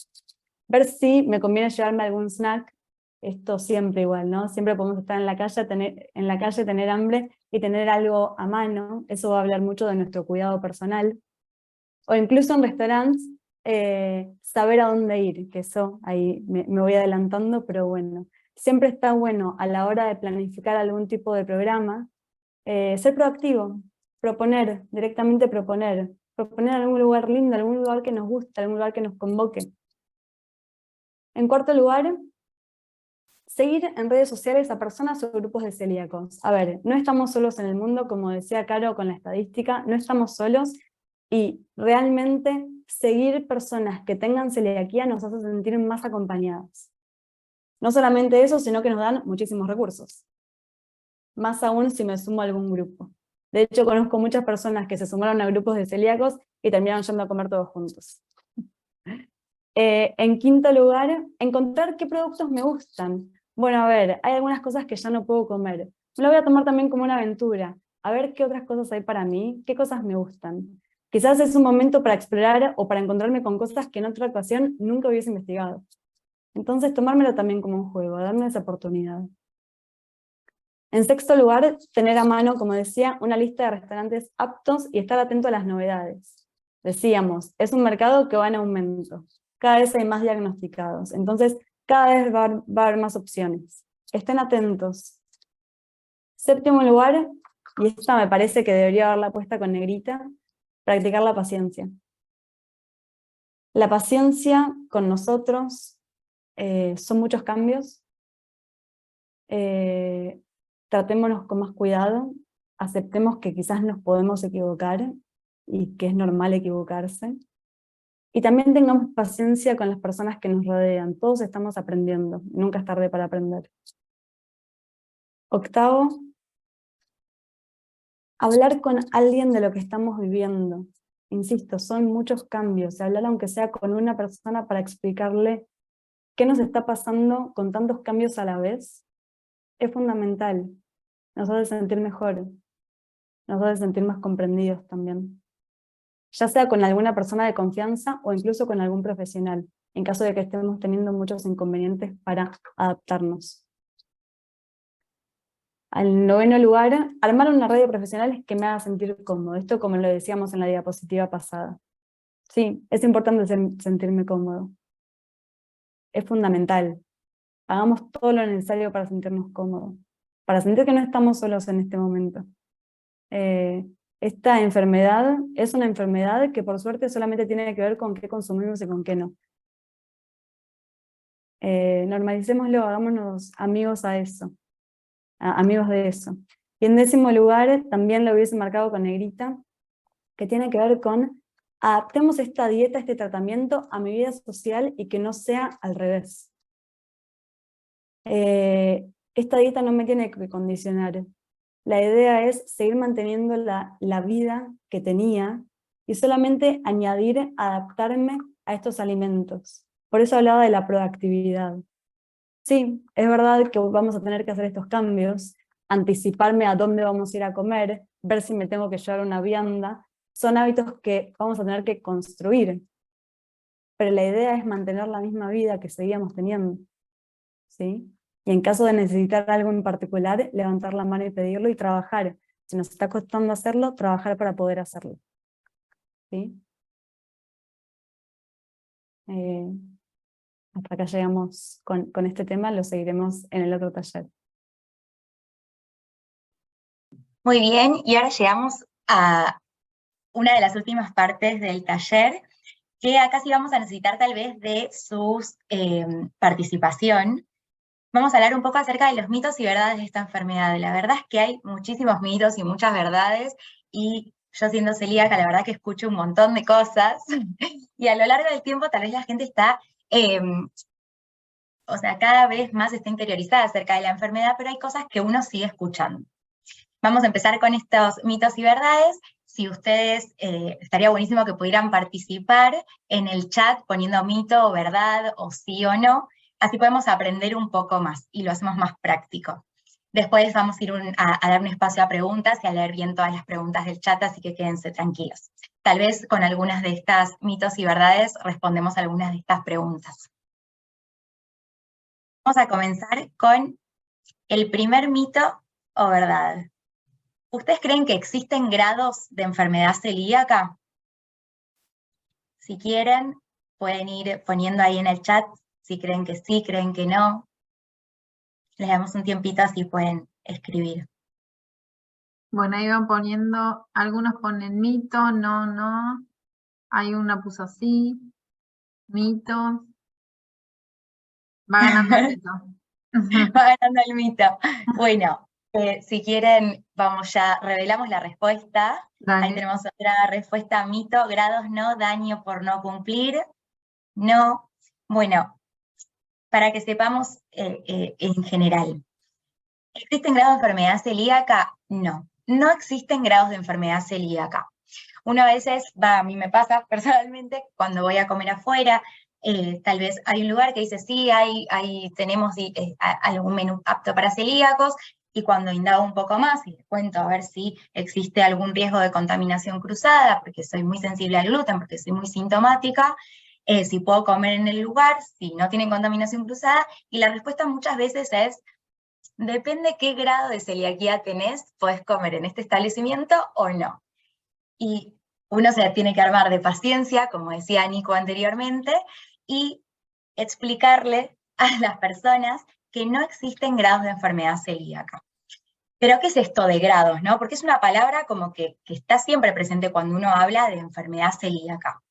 ver si me conviene llevarme algún snack. Esto siempre igual, ¿no? Siempre podemos estar en la calle, tener hambre y tener algo a mano. Eso va a hablar mucho de nuestro cuidado personal. O incluso en restaurantes, saber a dónde ir, que eso ahí me voy adelantando, pero bueno. Siempre está bueno a la hora de planificar algún tipo de programa, ser proactivo, directamente proponer algún lugar lindo, algún lugar que nos guste, algún lugar que nos convoque. En cuarto lugar, seguir en redes sociales a personas o grupos de celíacos. A ver, no estamos solos en el mundo, como decía Caro con la estadística, no estamos solos, y realmente seguir personas que tengan celiaquía nos hace sentir más acompañadas. No solamente eso, sino que nos dan muchísimos recursos. Más aún si me sumo a algún grupo. De hecho, conozco muchas personas que se sumaron a grupos de celíacos y terminaron yendo a comer todos juntos. En quinto lugar, encontrar qué productos me gustan. Bueno, a ver, hay algunas cosas que ya no puedo comer. Me lo voy a tomar también como una aventura. A ver qué otras cosas hay para mí, qué cosas me gustan. Quizás es un momento para explorar o para encontrarme con cosas que en otra ocasión nunca hubiese investigado. Entonces, tomármelo también como un juego, darme esa oportunidad. En sexto lugar, tener a mano, como decía, una lista de restaurantes aptos y estar atento a las novedades. Decíamos, es un mercado que va en aumento. Cada vez hay más diagnosticados. Entonces, cada vez va a haber más opciones. Estén atentos. Séptimo lugar, y esta me parece que debería haberla puesta con negrita, practicar la paciencia. La paciencia con nosotros son muchos cambios. Tratémonos con más cuidado, aceptemos que quizás nos podemos equivocar y que es normal equivocarse. Y también tengamos paciencia con las personas que nos rodean. Todos estamos aprendiendo, nunca es tarde para aprender. Octavo, hablar con alguien de lo que estamos viviendo. Insisto, son muchos cambios. Hablar aunque sea con una persona para explicarle qué nos está pasando con tantos cambios a la vez, es fundamental. Nos hace sentir mejor, nos hace sentir más comprendidos también. Ya sea con alguna persona de confianza o incluso con algún profesional, en caso de que estemos teniendo muchos inconvenientes para adaptarnos. Al noveno lugar, armar una red de profesionales que me haga sentir cómodo. Esto como lo decíamos en la diapositiva pasada. Sí, es importante sentirme cómodo. Es fundamental. Hagamos todo lo necesario para sentirnos cómodos, para sentir que no estamos solos en este momento. Esta enfermedad es una enfermedad que por suerte solamente tiene que ver con qué consumimos y con qué no. Normalicémoslo, hagámonos amigos a eso, amigos de eso. Y en 10º lugar, también lo hubiese marcado con negrita, que tiene que ver con adaptemos esta dieta, este tratamiento a mi vida social y que no sea al revés. Esta dieta no me tiene que condicionar. La idea es seguir manteniendo la vida que tenía y solamente añadir, adaptarme a estos alimentos. Por eso hablaba de la proactividad. Sí, es verdad que vamos a tener que hacer estos cambios, anticiparme a dónde vamos a ir a comer, ver si me tengo que llevar una vianda. Son hábitos que vamos a tener que construir. Pero la idea es mantener la misma vida que seguíamos teniendo. ¿Sí? Y en caso de necesitar algo en particular, levantar la mano y pedirlo y trabajar. Si nos está costando hacerlo, trabajar para poder hacerlo. ¿Sí? Hasta acá llegamos con este tema, lo seguiremos en el otro taller. Muy bien, y ahora llegamos a una de las últimas partes del taller, que acá sí vamos a necesitar tal vez de su participación. Vamos a hablar un poco acerca de los mitos y verdades de esta enfermedad. La verdad es que hay muchísimos mitos y muchas verdades, y yo siendo celíaca, la verdad que escucho un montón de cosas, y a lo largo del tiempo tal vez la gente está, cada vez más está interiorizada acerca de la enfermedad, pero hay cosas que uno sigue escuchando. Vamos a empezar con estos mitos y verdades. Si ustedes, estaría buenísimo que pudieran participar en el chat poniendo mito o verdad o sí o no, así podemos aprender un poco más y lo hacemos más práctico. Después vamos a ir a dar un espacio a preguntas y a leer bien todas las preguntas del chat, así que quédense tranquilos. Tal vez con algunas de estas mitos y verdades respondemos a algunas de estas preguntas. Vamos a comenzar con el primer mito o verdad. ¿Ustedes creen que existen grados de enfermedad celíaca? Si quieren, pueden ir poniendo ahí en el chat si creen que sí, creen que no. Les damos un tiempito así pueden escribir. Bueno, ahí van poniendo, algunos ponen mito, no. Hay una puso así, mito. Va ganando el mito. Va ganando el mito. Bueno, si quieren, vamos ya, revelamos la respuesta. Dale. Ahí tenemos otra respuesta, mito, grados no, daño por no cumplir. No. Bueno, para que sepamos en general. ¿Existen grados de enfermedad celíaca? No, no existen grados de enfermedad celíaca. Uno a veces a mí me pasa personalmente, cuando voy a comer afuera, tal vez hay un lugar que dice, sí, tenemos algún menú apto para celíacos, y cuando indago un poco más y les cuento a ver si existe algún riesgo de contaminación cruzada, porque soy muy sensible al gluten, porque soy muy sintomática, si puedo comer en el lugar, si no tienen contaminación cruzada, y la respuesta muchas veces es, depende qué grado de celiaquía tenés, podés comer en este establecimiento o no. Y uno se tiene que armar de paciencia, como decía Nico anteriormente, y explicarle a las personas que no existen grados de enfermedad celíaca. Pero ¿qué es esto de grados, no? Porque es una palabra como que está siempre presente cuando uno habla de enfermedad celíaca.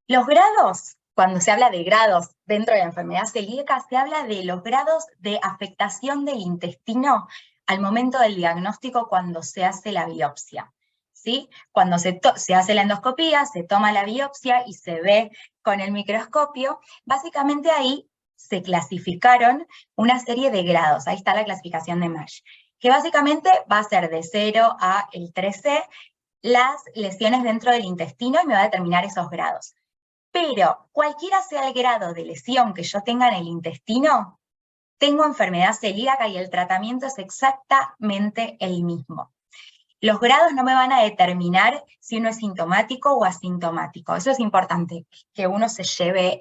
Los grados, cuando se habla de grados dentro de la enfermedad celíaca, se habla de los grados de afectación del intestino al momento del diagnóstico cuando se hace la biopsia. ¿Sí? Cuando se hace la endoscopía, se toma la biopsia y se ve con el microscopio, básicamente ahí se clasificaron una serie de grados, ahí está la clasificación de MASH, que básicamente va a ser de 0 a el 3C las lesiones dentro del intestino y me va a determinar esos grados. Pero cualquiera sea el grado de lesión que yo tenga en el intestino, tengo enfermedad celíaca y el tratamiento es exactamente el mismo. Los grados no me van a determinar si uno es sintomático o asintomático. Eso es importante que uno se lleve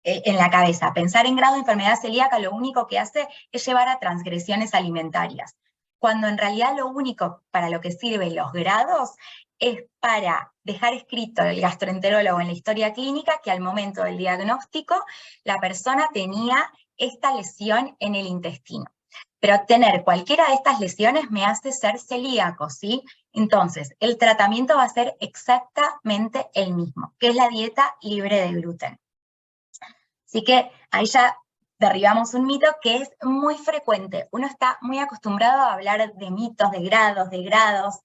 en la cabeza. Pensar en grado de enfermedad celíaca lo único que hace es llevar a transgresiones alimentarias, cuando en realidad lo único para lo que sirven los grados es para dejar escrito el gastroenterólogo en la historia clínica que al momento del diagnóstico la persona tenía esta lesión en el intestino. pero tener cualquiera de estas lesiones me hace ser celíaco, ¿sí? Entonces, el tratamiento va a ser exactamente el mismo, que es la dieta libre de gluten. Así que ahí ya derribamos un mito que es muy frecuente. Uno está muy acostumbrado a hablar de mitos, de grados,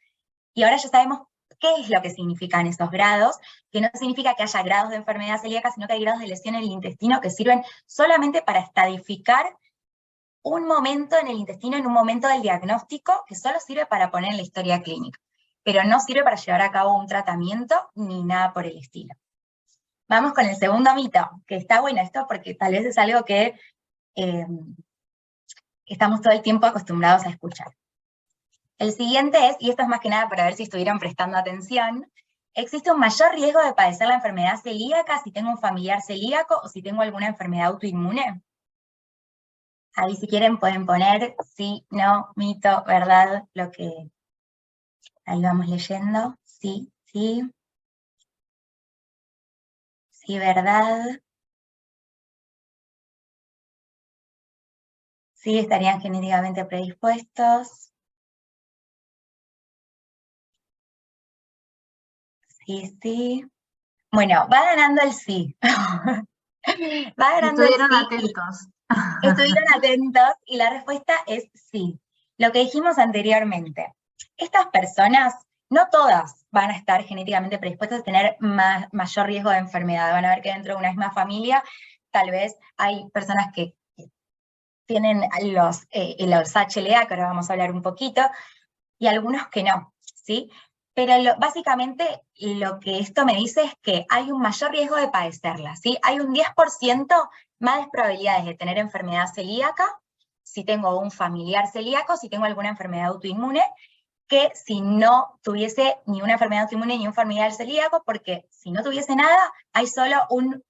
y ahora ya sabemos qué es lo que significan esos grados, que no significa que haya grados de enfermedad celíaca, sino que hay grados de lesión en el intestino que sirven solamente para estadificar un momento en el intestino, en un momento del diagnóstico, que solo sirve para poner en la historia clínica, pero no sirve para llevar a cabo un tratamiento ni nada por el estilo. Vamos con el segundo mito, que está bueno esto porque tal vez es algo que estamos todo el tiempo acostumbrados a escuchar. El siguiente es, y esto es más que nada para ver si estuvieron prestando atención, ¿existe un mayor riesgo de padecer la enfermedad celíaca si tengo un familiar celíaco o si tengo alguna enfermedad autoinmune? Ahí si quieren pueden poner sí, no, mito, verdad, lo que ahí vamos leyendo. Sí, sí. Sí, verdad. Sí, estarían genéticamente predispuestos. Sí, sí. Bueno, va ganando el sí. Va ganando el Estuvieron sí. atentos. Estuvieron atentos y la respuesta es sí. Lo que dijimos anteriormente. Estas personas, no todas van a estar genéticamente predispuestas a tener mayor riesgo de enfermedad. Van a ver que dentro de una misma familia, tal vez hay personas que tienen los HLA, que ahora vamos a hablar un poquito, y algunos que no, ¿sí? Pero básicamente lo que esto me dice es que hay un mayor riesgo de padecerla, ¿sí? Hay un 10% más de probabilidades de tener enfermedad celíaca, si tengo un familiar celíaco, si tengo alguna enfermedad autoinmune, que si no tuviese ni una enfermedad autoinmune ni un familiar celíaco, porque si no tuviese nada, hay solo un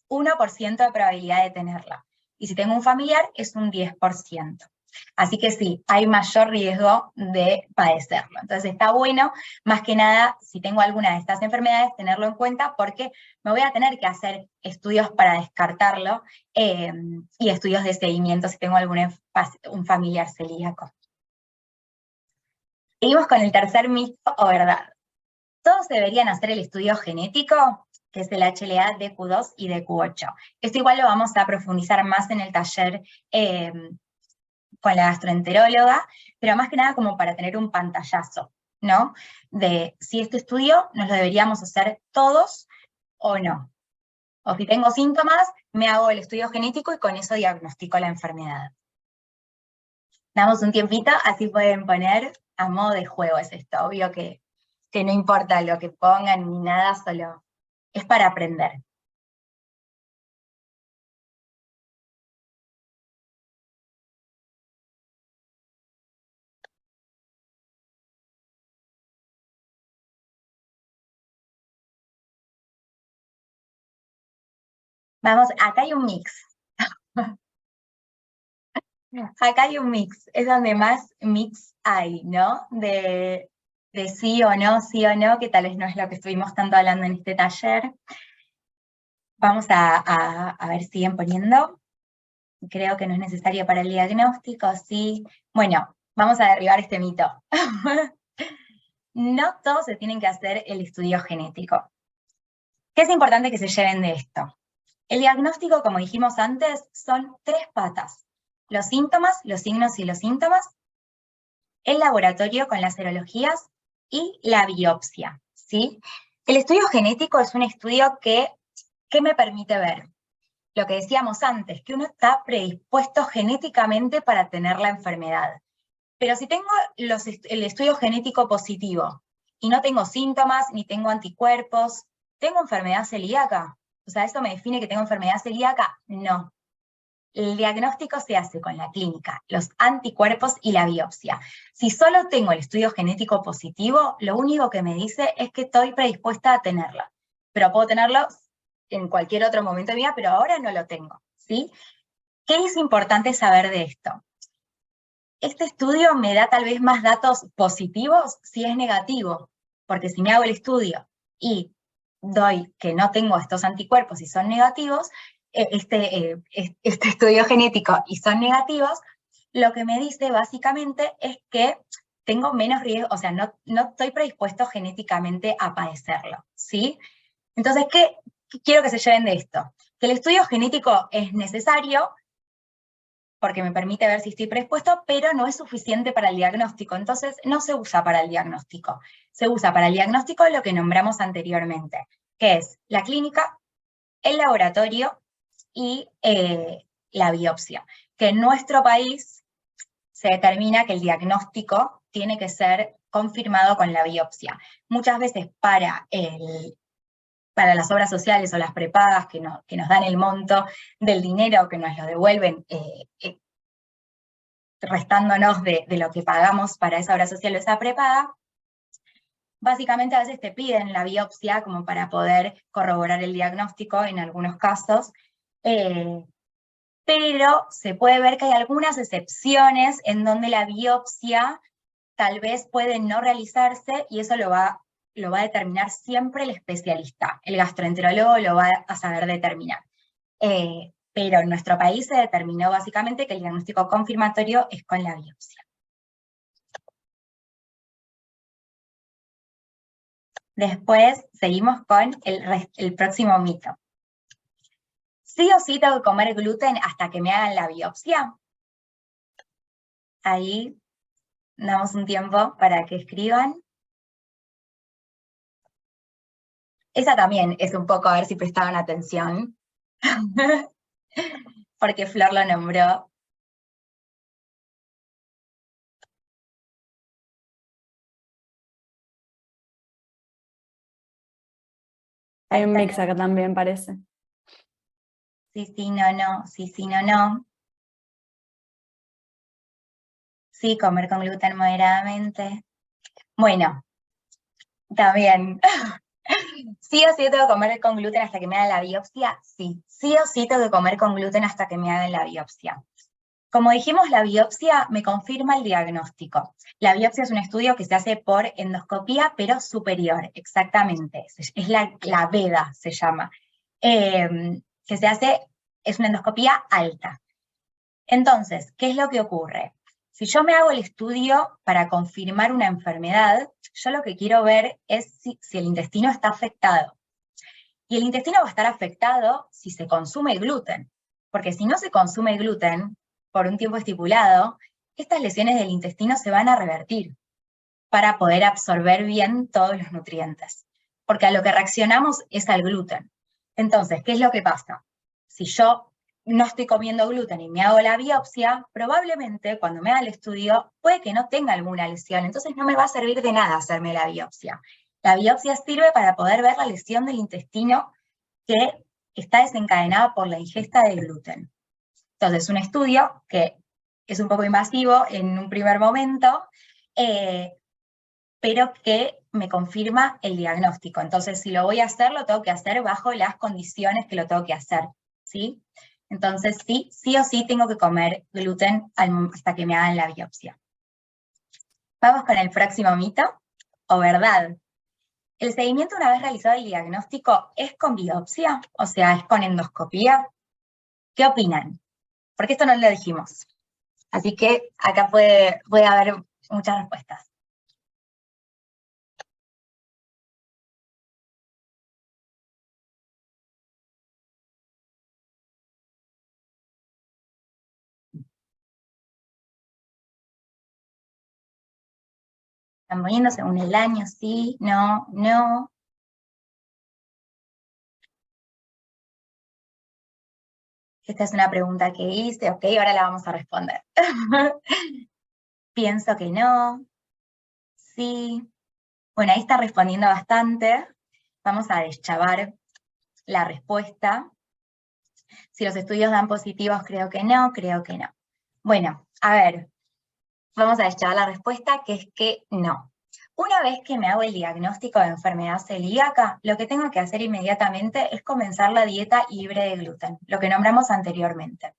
1% de probabilidad de tenerla. Y si tengo un familiar, es un 10%. Así que sí, hay mayor riesgo de padecerlo. Entonces está bueno, más que nada, si tengo alguna de estas enfermedades, tenerlo en cuenta porque me voy a tener que hacer estudios para descartarlo y estudios de seguimiento si tengo un familiar celíaco. Seguimos con el tercer mito o verdad. ¿Todos deberían hacer el estudio genético? Que es el HLA DQ2 y DQ8. Esto igual lo vamos a profundizar más en el taller con la gastroenteróloga, pero más que nada como para tener un pantallazo, ¿no? De si este estudio nos lo deberíamos hacer todos o no. O si tengo síntomas, me hago el estudio genético y con eso diagnostico la enfermedad. Damos un tiempito, así pueden poner a modo de juego es esto, obvio que no importa lo que pongan ni nada, solo es para aprender. Vamos, acá hay un mix. Acá hay un mix, es donde más mix hay, ¿no? De sí o no, que tal vez no es lo que estuvimos tanto hablando en este taller. Vamos a ver, siguen poniendo. Creo que no es necesario para el diagnóstico, sí. Bueno, vamos a derribar este mito. No todos se tienen que hacer el estudio genético. ¿Qué es importante que se lleven de esto? El diagnóstico, como dijimos antes, son 3 patas. Los síntomas, los signos y los síntomas, el laboratorio con las serologías y la biopsia, ¿sí? El estudio genético es un estudio que me permite ver lo que decíamos antes, que uno está predispuesto genéticamente para tener la enfermedad. Pero si tengo el estudio genético positivo y no tengo síntomas ni tengo anticuerpos, ¿tengo enfermedad celíaca? O sea, ¿eso me define que tengo enfermedad celíaca? No. El diagnóstico se hace con la clínica, los anticuerpos y la biopsia. Si solo tengo el estudio genético positivo, lo único que me dice es que estoy predispuesta a tenerla. Pero puedo tenerlo en cualquier otro momento de mi vida, pero ahora no lo tengo, ¿sí? ¿Qué es importante saber de esto? Este estudio me da tal vez más datos positivos si es negativo, porque si me hago el estudio y doy que no tengo estos anticuerpos y son negativos, este estudio genético y son negativos, lo que me dice básicamente es que tengo menos riesgo, o sea, no estoy predispuesto genéticamente a padecerlo, ¿sí? Entonces, ¿qué quiero que se lleven de esto? Que el estudio genético es necesario, porque me permite ver si estoy predispuesto, pero no es suficiente para el diagnóstico, entonces no se usa para el diagnóstico. Se usa para el diagnóstico lo que nombramos anteriormente, que es la clínica, el laboratorio y la biopsia, que en nuestro país se determina que el diagnóstico tiene que ser confirmado con la biopsia. Muchas veces para las obras sociales o las prepagas que nos dan el monto del dinero, que nos lo devuelven restándonos de lo que pagamos para esa obra social o esa prepaga, básicamente a veces te piden la biopsia como para poder corroborar el diagnóstico en algunos casos, pero se puede ver que hay algunas excepciones en donde la biopsia tal vez puede no realizarse y eso lo va a determinar siempre el especialista. El gastroenterólogo lo va a saber determinar. Pero en nuestro país se determinó básicamente que el diagnóstico confirmatorio es con la biopsia. Después seguimos con el próximo mito. ¿Sí o sí tengo que comer gluten hasta que me hagan la biopsia? Ahí damos un tiempo para que escriban. Esa también es un poco a ver si prestaban atención. Porque Flor lo nombró. Hay un mix acá también, parece. Sí, sí, no, no, sí, sí, no, no. Sí, comer con gluten moderadamente. Bueno, también. ¿Sí o sí tengo que comer con gluten hasta que me hagan la biopsia? Sí. Sí o sí tengo que comer con gluten hasta que me hagan la biopsia. Como dijimos, la biopsia me confirma el diagnóstico. La biopsia es un estudio que se hace por endoscopía, pero superior, exactamente. Es la veda, se llama. Que se hace, es una endoscopía alta. Entonces, ¿qué es lo que ocurre? Si yo me hago el estudio para confirmar una enfermedad, yo lo que quiero ver es si el intestino está afectado. Y el intestino va a estar afectado si se consume gluten. Porque si no se consume gluten por un tiempo estipulado, estas lesiones del intestino se van a revertir para poder absorber bien todos los nutrientes. Porque a lo que reaccionamos es al gluten. Entonces, ¿qué es lo que pasa? Si yo no estoy comiendo gluten y me hago la biopsia, probablemente cuando me haga el estudio puede que no tenga alguna lesión, entonces no me va a servir de nada hacerme la biopsia. La biopsia sirve para poder ver la lesión del intestino que está desencadenada por la ingesta de gluten. Entonces, un estudio que es un poco invasivo en un primer momento, pero que me confirma el diagnóstico. Entonces, si lo voy a hacer, lo tengo que hacer bajo las condiciones que lo tengo que hacer, ¿sí? Entonces, sí o sí tengo que comer gluten hasta que me hagan la biopsia. Vamos con el próximo mito, o verdad. ¿El seguimiento una vez realizado el diagnóstico es con biopsia? O sea, ¿es con endoscopía? ¿Qué opinan? Porque esto no lo dijimos. Así que acá puede haber muchas respuestas. Están poniendo según el año, sí, no, no. Esta es una pregunta que hice, ok, ahora la vamos a responder. Pienso que no, sí. Bueno, ahí está respondiendo bastante. Vamos a deschavar la respuesta. Si los estudios dan positivos, creo que no, creo que no. Bueno, a ver, vamos a deschavar la respuesta, que es que no. Una vez que me hago el diagnóstico de enfermedad celíaca, lo que tengo que hacer inmediatamente es comenzar la dieta libre de gluten, lo que nombramos anteriormente.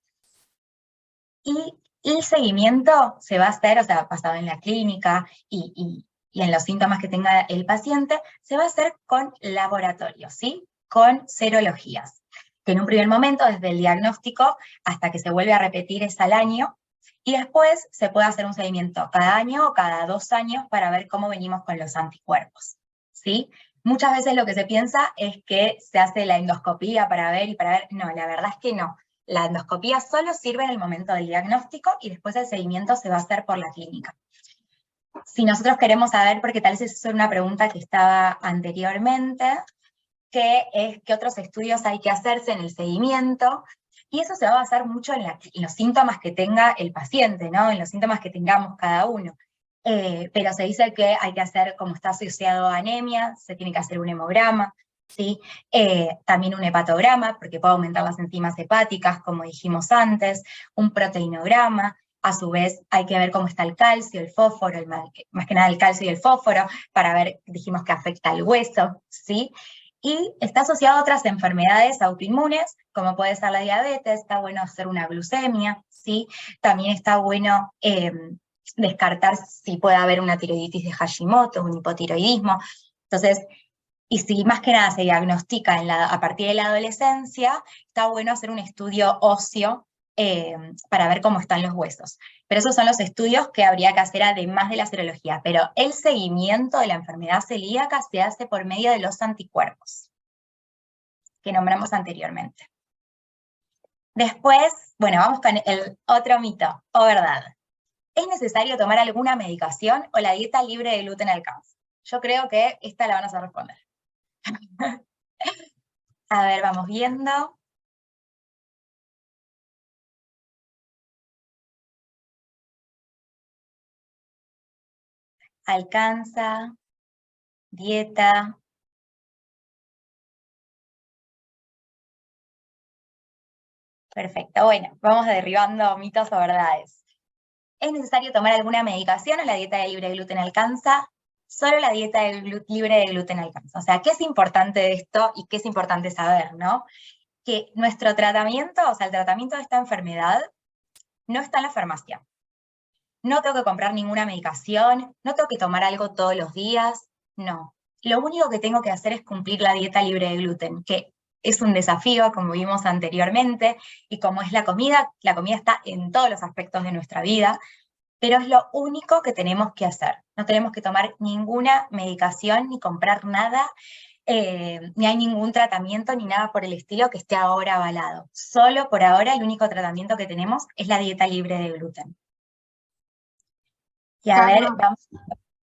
Y el seguimiento se va a hacer, o sea, basado en la clínica y en los síntomas que tenga el paciente, se va a hacer con laboratorio, ¿sí? Con serologías, que en un primer momento, desde el diagnóstico hasta que se vuelve a repetir es al año, Y después se puede hacer un seguimiento cada año o cada 2 años para ver cómo venimos con los anticuerpos, ¿sí? Muchas veces lo que se piensa es que se hace la endoscopía para ver. No, la verdad es que no. La endoscopía solo sirve en el momento del diagnóstico y después el seguimiento se va a hacer por la clínica. Si nosotros queremos saber, porque tal vez esa es una pregunta que estaba anteriormente, que es qué otros estudios hay que hacerse en el seguimiento, y eso se va a basar mucho en los síntomas que tenga el paciente, ¿no? En los síntomas que tengamos cada uno. Pero se dice que hay que hacer, como está asociado a anemia, se tiene que hacer un hemograma, ¿sí? También un hepatograma, porque puede aumentar las enzimas hepáticas, como dijimos antes, un proteinograma. A su vez hay que ver cómo está el calcio, el fósforo, más que nada el calcio y el fósforo, para ver, dijimos que afecta al hueso, ¿sí? Y está asociado a otras enfermedades autoinmunes, como puede ser la diabetes, está bueno hacer una glucemia, ¿sí? También está bueno descartar si puede haber una tiroiditis de Hashimoto, un hipotiroidismo. Entonces, y si más que nada se diagnostica a partir de la adolescencia, está bueno hacer un estudio óseo para ver cómo están los huesos. Pero esos son los estudios que habría que hacer además de la serología. Pero el seguimiento de la enfermedad celíaca se hace por medio de los anticuerpos que nombramos anteriormente. Después, bueno, vamos con el otro mito, o verdad. ¿Es necesario tomar alguna medicación o la dieta libre de gluten alcanza? Yo creo que esta la van a responder. A ver, vamos viendo. Alcanza, dieta. Perfecto, bueno, vamos derribando mitos o verdades. ¿Es necesario tomar alguna medicación o la dieta de libre de gluten alcanza? Solo la dieta libre de gluten alcanza. O sea, ¿qué es importante de esto y qué es importante saber, no? Que nuestro tratamiento, o sea, el tratamiento de esta enfermedad, no está en la farmacia. No tengo que comprar ninguna medicación, no tengo que tomar algo todos los días, no. Lo único que tengo que hacer es cumplir la dieta libre de gluten, que es un desafío, como vimos anteriormente, y como es la comida está en todos los aspectos de nuestra vida, pero es lo único que tenemos que hacer. No tenemos que tomar ninguna medicación ni comprar nada, ni hay ningún tratamiento ni nada por el estilo que esté ahora avalado. Solo por ahora el único tratamiento que tenemos es la dieta libre de gluten. Y a ver, vamos.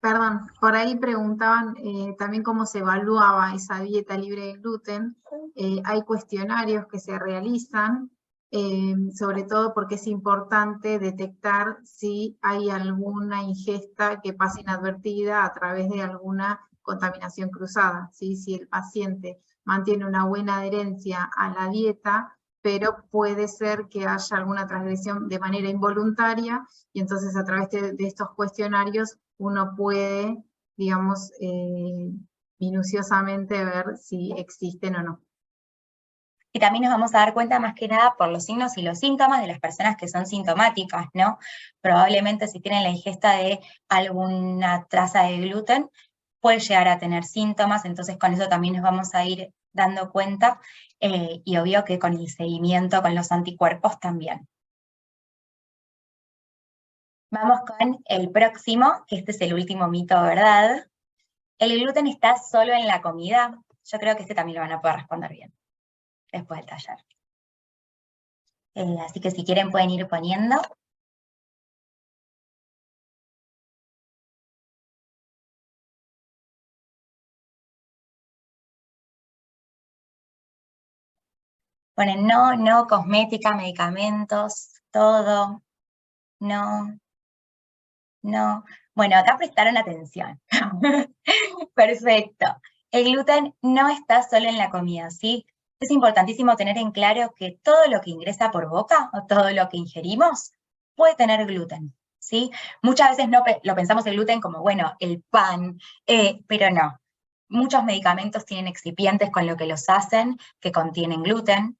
Perdón, por ahí preguntaban también cómo se evaluaba esa dieta libre de gluten. Hay cuestionarios que se realizan, sobre todo porque es importante detectar si hay alguna ingesta que pase inadvertida a través de alguna contaminación cruzada, ¿sí? Si el paciente mantiene una buena adherencia a la dieta, pero puede ser que haya alguna transgresión de manera involuntaria, y entonces a través de estos cuestionarios uno puede, digamos, minuciosamente ver si existen o no. Y también nos vamos a dar cuenta más que nada por los signos y los síntomas de las personas que son sintomáticas, ¿no? Probablemente si tienen la ingesta de alguna traza de gluten, puede llegar a tener síntomas, entonces con eso también nos vamos a ir dando cuenta, y obvio que con el seguimiento, con los anticuerpos también. Vamos con el próximo, que este es el último mito, ¿verdad? ¿El gluten está solo en la comida? Yo creo que este también lo van a poder responder bien después del taller. Así que si quieren pueden ir poniendo. Ponen no, no, cosmética, medicamentos, todo, no, no. Bueno, acá prestaron atención. Perfecto. El gluten no está solo en la comida, ¿sí? Es importantísimo tener en claro que todo lo que ingresa por boca o todo lo que ingerimos puede tener gluten, ¿sí? Muchas veces no lo pensamos el gluten como, bueno, el pan, pero no. Muchos medicamentos tienen excipientes con lo que los hacen que contienen gluten.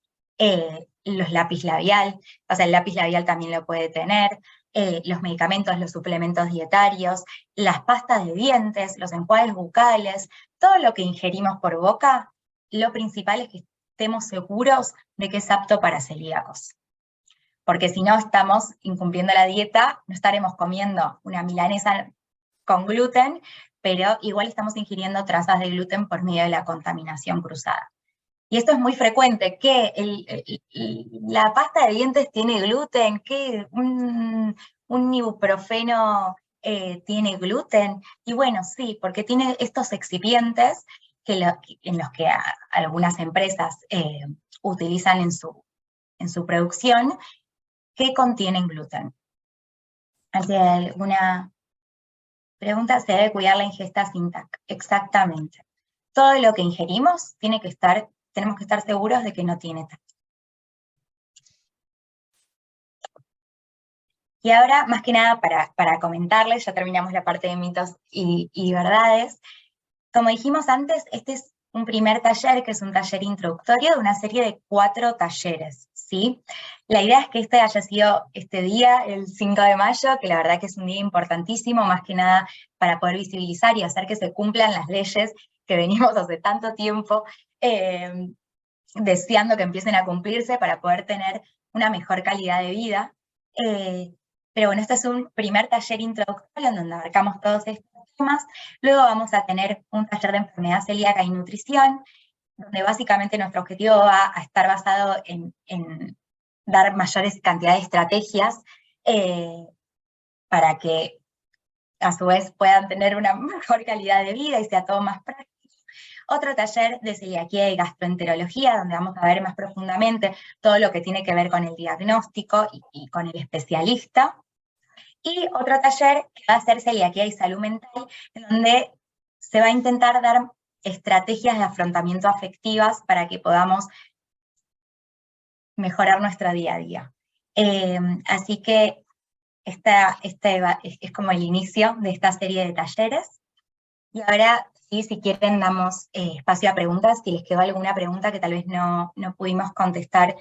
Los lápiz labial, o sea, el lápiz labial también lo puede tener. Los medicamentos, los suplementos dietarios, las pastas de dientes, los enjuagues bucales, todo lo que ingerimos por boca, lo principal es que estemos seguros de que es apto para celíacos. porque si no estamos incumpliendo la dieta, no estaremos comiendo una milanesa con gluten, pero igual estamos ingiriendo trazas de gluten por medio de la contaminación cruzada. Y esto es muy frecuente, que la pasta de dientes tiene gluten, que un ibuprofeno tiene gluten, y bueno, sí, porque tiene estos excipientes en los que algunas empresas utilizan en su producción, que contienen gluten. ¿Hay alguna pregunta? Se debe cuidar la ingesta sin TAC. Exactamente. Todo lo que ingerimos tenemos que estar seguros de que no tiene TAC. Y ahora, más que nada, para comentarles, ya terminamos la parte de mitos y verdades. Como dijimos antes, este es un primer taller, que es un taller introductorio de una serie de 4 talleres, ¿sí? La idea es que este haya sido este día, el 5 de mayo, que la verdad que es un día importantísimo, más que nada para poder visibilizar y hacer que se cumplan las leyes que venimos hace tanto tiempo deseando que empiecen a cumplirse para poder tener una mejor calidad de vida. Pero bueno, este es un primer taller introductorio en donde abarcamos todos estos temas. Luego vamos a tener un taller de enfermedad celíaca y nutrición, donde básicamente nuestro objetivo va a estar basado en dar mayores cantidades de estrategias para que a su vez puedan tener una mejor calidad de vida y sea todo más práctico. Otro taller de celiaquía y gastroenterología, donde vamos a ver más profundamente todo lo que tiene que ver con el diagnóstico y con el especialista. Y otro taller que va a ser celiaquía y salud mental, en donde se va a intentar dar estrategias de afrontamiento afectivas para que podamos mejorar nuestro día a día. Así que este es como el inicio de esta serie de talleres. Y ahora, sí, si quieren, damos espacio a preguntas, si les quedó alguna pregunta que tal vez no pudimos contestar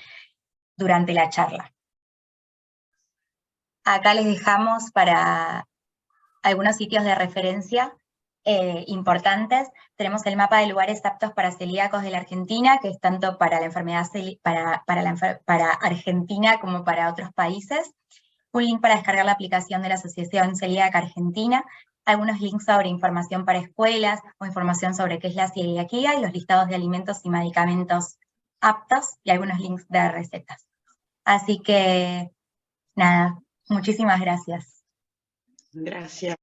durante la charla. Acá les dejamos para algunos sitios de referencia importantes. Tenemos el mapa de lugares aptos para celíacos de la Argentina, que es tanto para la enfermedad para Argentina como para otros países. Un link para descargar la aplicación de la Asociación Celíaca Argentina, algunos links sobre información para escuelas o información sobre qué es la celiaquía y los listados de alimentos y medicamentos aptos y algunos links de recetas. Así que, nada, muchísimas gracias. Gracias.